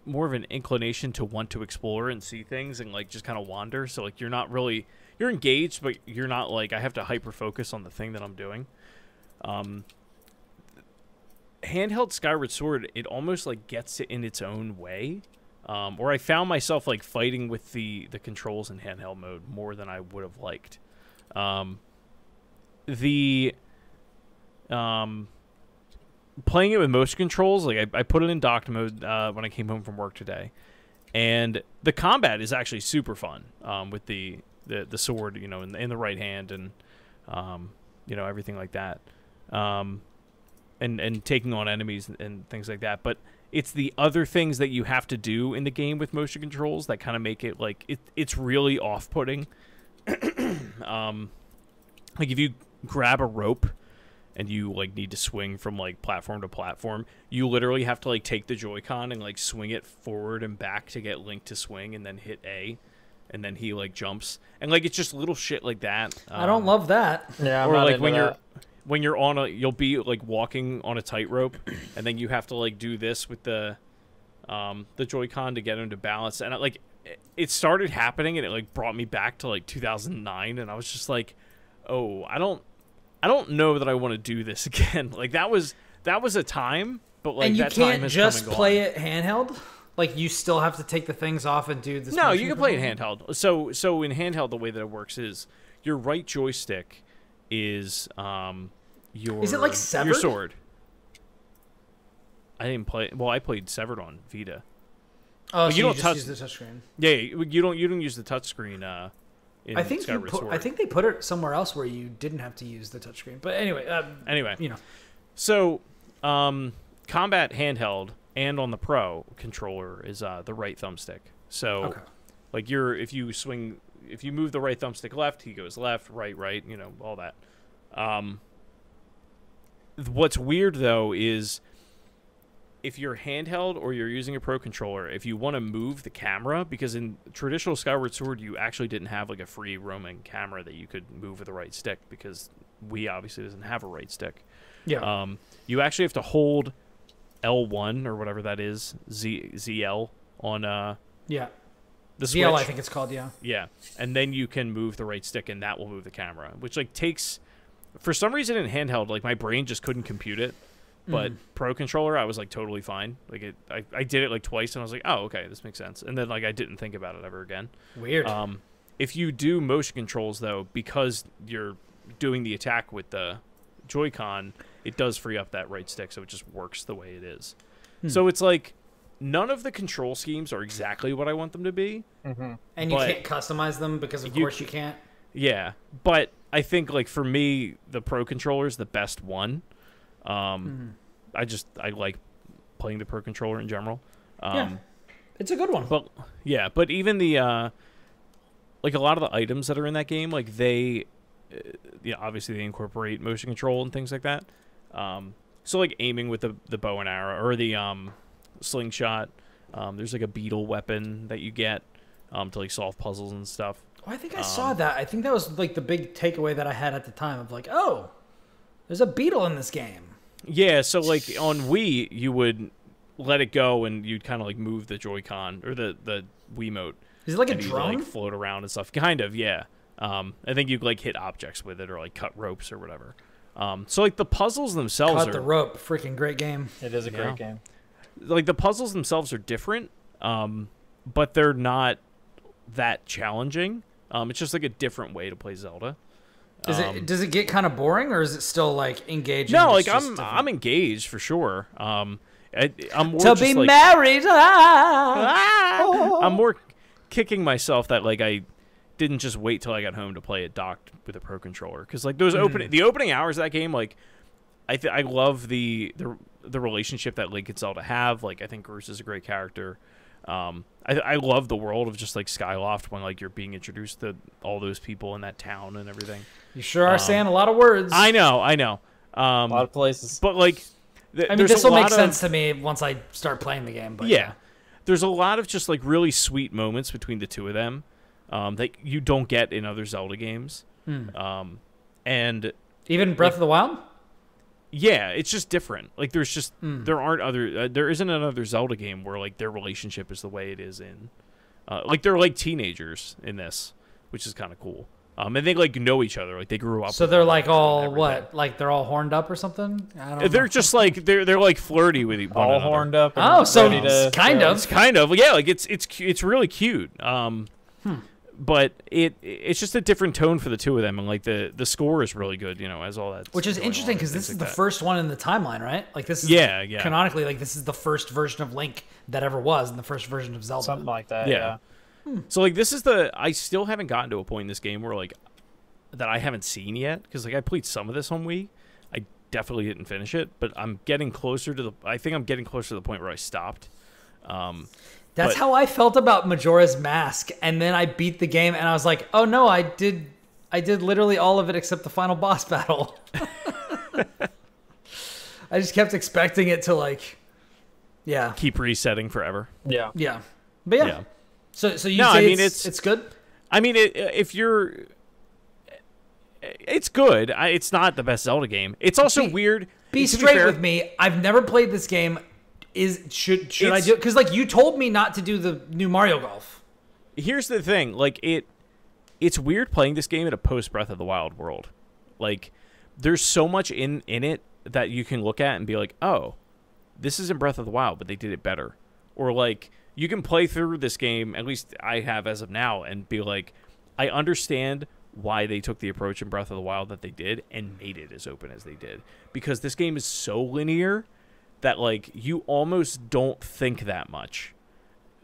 an inclination to want to explore and see things and like just kind of wander. So like you're engaged, but you're not like I have to hyper focus on the thing that I'm doing. Handheld Skyward Sword, it almost like gets it in its own way. Or I found myself like fighting with the controls in handheld mode more than I would have liked. Playing it with motion controls, like I put it in docked mode when I came home from work today, and the combat is actually super fun with the sword, in the right hand, and everything like that, and taking on enemies and things like that. But it's the other things that you have to do in the game with motion controls that kind of make it like it's really off-putting. Like if you grab a rope and you like need to swing from like platform to platform, you literally have to like take the Joy-Con and like swing it forward and back to get Link to swing, and then hit A, and then he like jumps, and like it's just little shit like that. I don't love that. Yeah, I'm or not like into when you're on a, you'll be like walking on a tightrope, and then you have to like do this with the Joy-Con to get him to balance, and it started happening, and it like brought me back to like 2009, and I was just like, oh, I don't know that I want to do this again. Like that was a time, but like and you that time can't has just come and play gone. it handheld. Like you still have to take the things off and do this. No, you can play it handheld. So in handheld, the way that it works is your right joystick is your. Is it like severed? Your sword. I didn't play. Well, I played Severed on Vita. Oh, so you don't just use the touchscreen. Yeah, you don't use the touchscreen. In I think Skyward Sword. I think they put it somewhere else where you didn't have to use the touchscreen. But anyway, you know. So, combat handheld and on the Pro controller is the right thumbstick. So, Okay. like if you move the right thumbstick left, he goes left, right, you know, all that. What's weird though is if you're handheld or you're using a Pro controller, if you want to move the camera, because in traditional Skyward Sword you actually didn't have like a free roaming camera that you could move with the right stick, because Wii obviously doesn't have a right stick. Yeah. You actually have to hold L1 or whatever that is, ZL on Yeah. the Switch. ZL, I think it's called. Yeah. Yeah, and then you can move the right stick, and that will move the camera, which like takes, for some reason in handheld, like my brain just couldn't compute it. But Pro controller, I was like totally fine. Like I did it like twice, and I was like, oh, okay, this makes sense. And then like I didn't think about it ever again. Weird. If you do motion controls though, because you're doing the attack with the Joy-Con, it does free up that right stick, so it just works the way it is. So it's like none of the control schemes are exactly what I want them to be. And you can't customize them because, of course, you can't. Yeah, but I think like for me, the Pro controller is the best one. I like playing the Pro controller in general. Yeah, it's a good one. But yeah, but even the like a lot of the items that are in that game, like they, obviously they incorporate motion control and things like that. So like aiming with the bow and arrow or the slingshot. There's like a beetle weapon that you get to like solve puzzles and stuff. Oh, I think I saw that. I think that was like the big takeaway that I had at the time of like, oh, there's a beetle in this game. Yeah, so like on Wii, you would let it go and you'd kind of like move the Joy-Con or the Wiimote. Is it like a and drone? You'd, like float around and stuff. Kind of, yeah. I think you like hit objects with it or like cut ropes or whatever. So like the puzzles themselves Cut the rope. Freaking great game. It is a great game. Like the puzzles themselves are different, but they're not that challenging. It's just like a different way to play Zelda. Does it get kind of boring, or is it still like engaging? No, like I'm engaged for sure. I'm more to just, be like, married. I'm more kicking myself that like I didn't just wait till I got home to play it docked with a Pro controller, because like those the opening hours of that game, like I love the relationship that Link and Zelda have. Like I think Groose is a great character. I love the world of just like Skyloft when like you're being introduced to all those people in that town and everything. You sure are saying a lot of words. I know. A lot of places. But like, I mean, this will make sense to me once I start playing the game. But yeah, there's a lot of just like really sweet moments between the two of them that you don't get in other Zelda games. And even Breath of the Wild. Yeah, it's just different. Like there's just there isn't another Zelda game where like their relationship is the way it is in. Like they're like teenagers in this, which is kind of cool. And they like know each other. Like they grew up. So they're like all what? Like they're all horned up or something? I don't know. They're just like they're like flirty with one all another. horned up. And Oh, so kind of. It's kind of, yeah. Like it's really cute. But it's just a different tone for the two of them, and like the score is really good, you know, as all that. Which is interesting because this is the first one in the timeline, right? Like this is yeah. Canonically, like this is the first version of Link that ever was, and the first version of Zelda. Something like that. Yeah. So like this is I still haven't gotten to a point in this game where like that I haven't seen yet, because like I played some of this on Wii. I definitely didn't finish it, but I'm getting closer to I think I'm getting closer to the point where I stopped. That's how I felt about Majora's Mask, and then I beat the game, and I was like, oh no, I did literally all of it except the final boss battle. I just kept expecting it to like, keep resetting forever. Yeah. But yeah. So you say it's good? I mean, if you're, it's good. It's not the best Zelda game. It's also weird. Be straight with me. I've never played this game. Should I do it? Because like you told me not to do the new Mario Golf. Here's the thing. Like it's weird playing this game in a post Breath of the Wild world. Like there's so much in it that you can look at and be like, oh, this isn't Breath of the Wild, but they did it better. Or like you can play through this game, at least I have as of now, and be like, I understand why they took the approach in Breath of the Wild that they did and made it as open as they did. Because this game is so linear that like you almost don't think that much.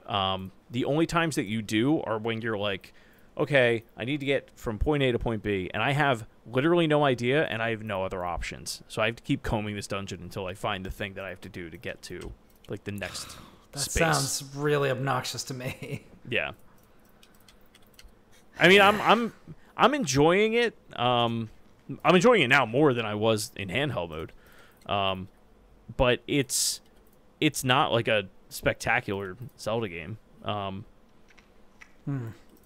The only times that you do are when you're like, okay, I need to get from point A to point B, and I have literally no idea, and I have no other options. So I have to keep combing this dungeon until I find the thing that I have to do to get to like the next that space. Sounds really obnoxious to me. Yeah. I mean, I'm enjoying it. I'm enjoying it now more than I was in handheld mode. But it's not like a spectacular Zelda game.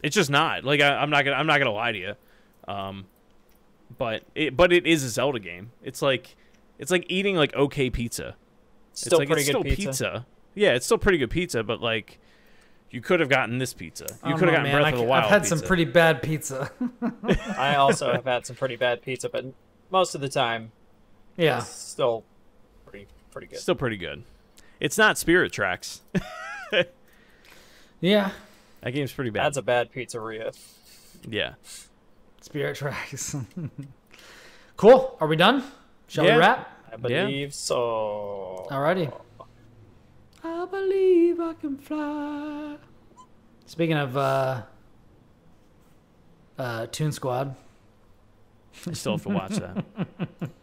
It's just not. Like I'm not gonna lie to you. But it is a Zelda game. It's like eating like okay pizza. Still it's pretty good pizza. Pizza. Yeah, it's still pretty good pizza, but like you could have gotten this pizza. You could have gotten Breath of the Wild. I've had pizza. some pretty bad pizza. I also have had some pretty bad pizza, but most of the time, it's still pretty good. Still pretty good. It's not Spirit Tracks. Yeah. That game's pretty bad. That's a bad pizzeria. Yeah. Spirit Tracks. Cool. Are we done? Shall we wrap? I believe so. Alrighty. I believe I can fly. Speaking of Toon Squad. I still have to watch that.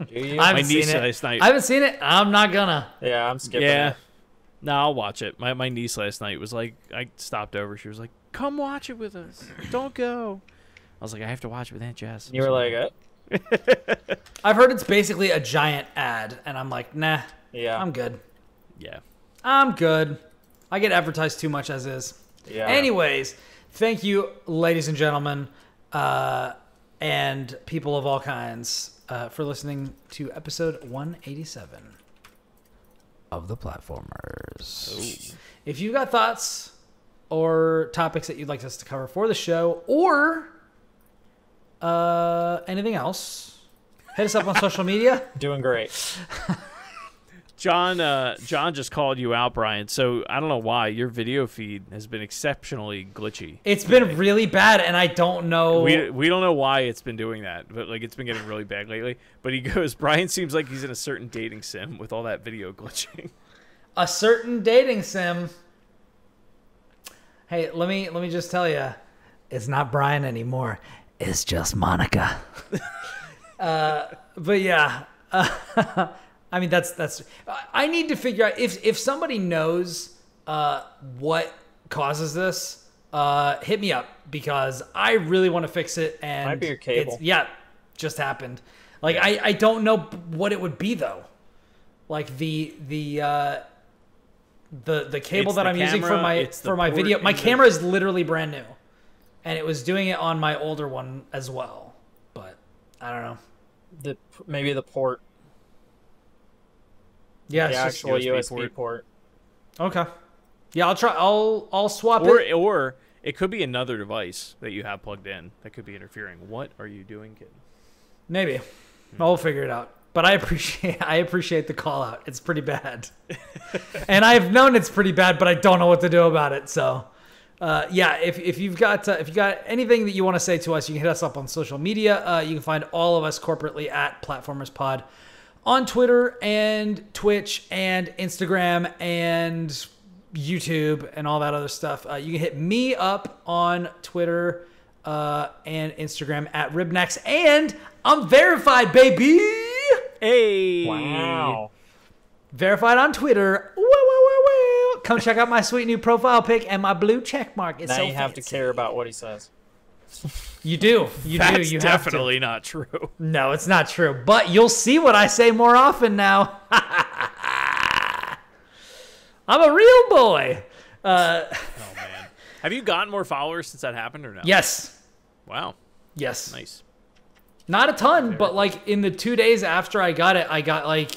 Do you? I haven't seen it. Last night. I haven't seen it. I'm not gonna. Yeah, I'm skipping it. No, I'll watch it. My niece last night was like, I stopped over. She was like, come watch it with us. Don't go. I was like, I have to watch it with Aunt Jess. You were like, I've heard it's basically a giant ad, and I'm like, nah. Yeah. I'm good. Yeah. I'm good. I get advertised too much as is. Yeah. Anyways, thank you, ladies and gentlemen, and people of all kinds, for listening to episode 187 of the Platformers. Oh. If you've got thoughts or topics that you'd like us to cover for the show, or anything else, hit us up on social media. Doing great. John just called you out, Brian. So I don't know why your video feed has been exceptionally glitchy. It's been really bad, and I don't know. We don't know why it's been doing that, but like it's been getting really bad lately. But he goes, Brian seems like he's in a certain dating sim with all that video glitching. A certain dating sim. Hey, let me just tell you, it's not Brian anymore. It's just Monica. But yeah. I mean, that's. I need to figure out if somebody knows what causes this. Hit me up because I really want to fix it. And might be your cable. Just happened. Like I don't know what it would be though. Like the cable that I'm using for my video. My camera is literally brand new, and it was doing it on my older one as well. But I don't know. Maybe the port. Yeah, the it's actual USB port. Okay. Yeah, I'll try. I'll swap it. Or it could be another device that you have plugged in that could be interfering. What are you doing, kid? Maybe. I'll figure it out. But I appreciate the call out. It's pretty bad. And I've known it's pretty bad, but I don't know what to do about it. So, if you've got anything that you want to say to us, you can hit us up on social media. You can find all of us corporately at Platformers Pod on Twitter and Twitch and Instagram and YouTube and all that other stuff. You can hit me up on Twitter and Instagram at Ribnex, and I'm verified, baby. Hey. Wow. Verified on Twitter. Woo, woo, woo, woo. Come check out my sweet new profile pic and my blue check mark. It's now so you have fancy. to care about what he says. You do. That's You definitely have to. not true. No, it's not true. But you'll see what I say more often now. I'm a real boy. Oh man, have you gotten more followers since that happened or no? Yes. Wow. Yes. Nice. Not a ton, but like in the 2 days after I got it, I got like,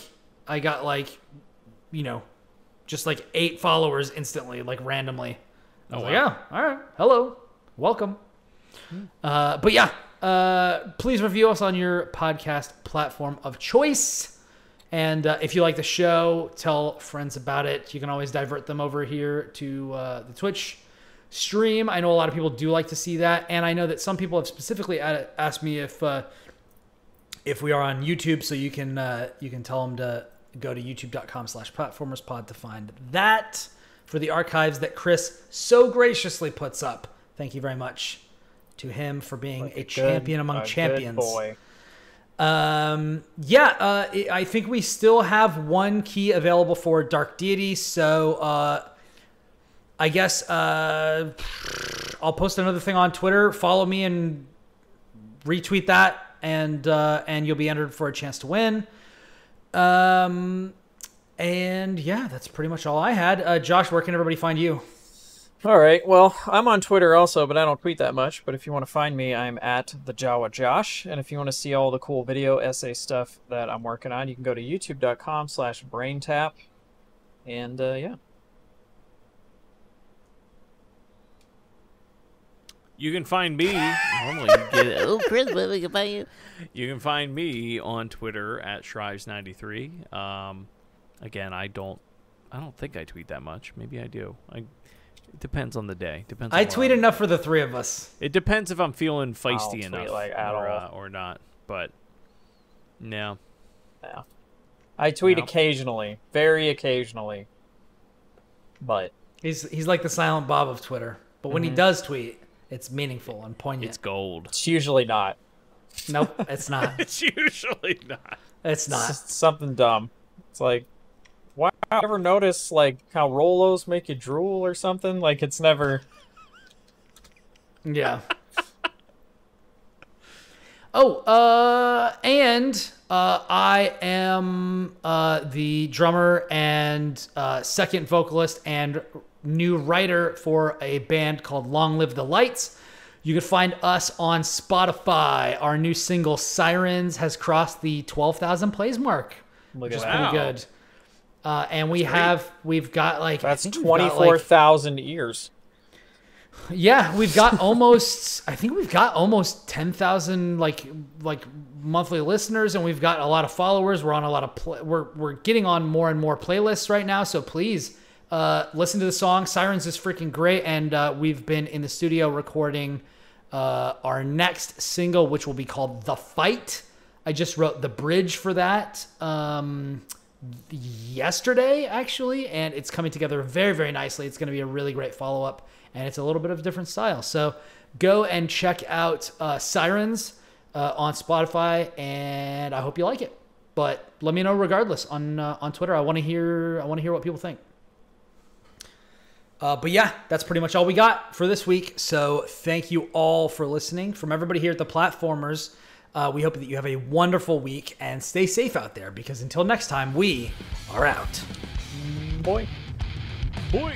you know, just like 8 followers instantly, like randomly. I was like, yeah, all right, hello, welcome. But yeah, please review us on your podcast platform of choice. And if you like the show, tell friends about it. You can always divert them over here to the Twitch stream. I know a lot of people do like to see that, and I know that some people have specifically asked me if we are on YouTube, so you can tell them to go to youtube.com/platformerspod to find that for the archives that Chris so graciously puts up. Thank you very much to him for being a champion among champions. Good boy. I think we still have one key available for Dark Deity, so I guess I'll post another thing on Twitter. Follow me and retweet that, and you'll be entered for a chance to win. And yeah, that's pretty much all I had. Josh, where can everybody find you? All right. Well, I'm on Twitter also, but I don't tweet that much. But if you want to find me, I'm at the Jawa Josh. And if you want to see all the cool video essay stuff that I'm working on, you can go to youtube.com/braintap. And yeah. You can find me. Normally you get it. Oh, Chris, where we can find you? You can find me on Twitter at Shrives93. Again, I don't think I tweet that much. Maybe I do. It depends on the day. Depends. I tweet enough for the 3 of us. It depends if I'm feeling feisty enough like at all. or not. But no. Yeah. I tweet occasionally, very occasionally. But He's like the Silent Bob of Twitter. But when he does tweet, it's meaningful and poignant. It's gold. it's usually not. Nope, it's not. It's usually not. It's not. It's just something dumb. It's like, wow, ever notice like how Rolos make you drool or something? Like it's never. Yeah. I am the drummer and second vocalist and new writer for a band called Long Live the Lights. You can find us on Spotify. Our new single Sirens has crossed the 12,000 plays mark, which is pretty good. And we've got like that's 24,000 ears. Yeah, we've got almost. I think we've got almost 10,000 like monthly listeners, and we've got a lot of followers. We're on a lot of we're getting on more and more playlists right now. So please listen to the song. Sirens is freaking great, and we've been in the studio recording our next single, which will be called "The Fight." I just wrote the bridge for that yesterday, actually, and it's coming together very, very nicely. It's going to be a really great follow-up, and it's a little bit of a different style. So go and check out Sirens on Spotify, and I hope you like it. But let me know regardless on Twitter. I want to hear what people think. But yeah, that's pretty much all we got for this week. So thank you all for listening. From everybody here at the Platformers, we hope that you have a wonderful week and stay safe out there, because until next time, we are out. Boy. Boy.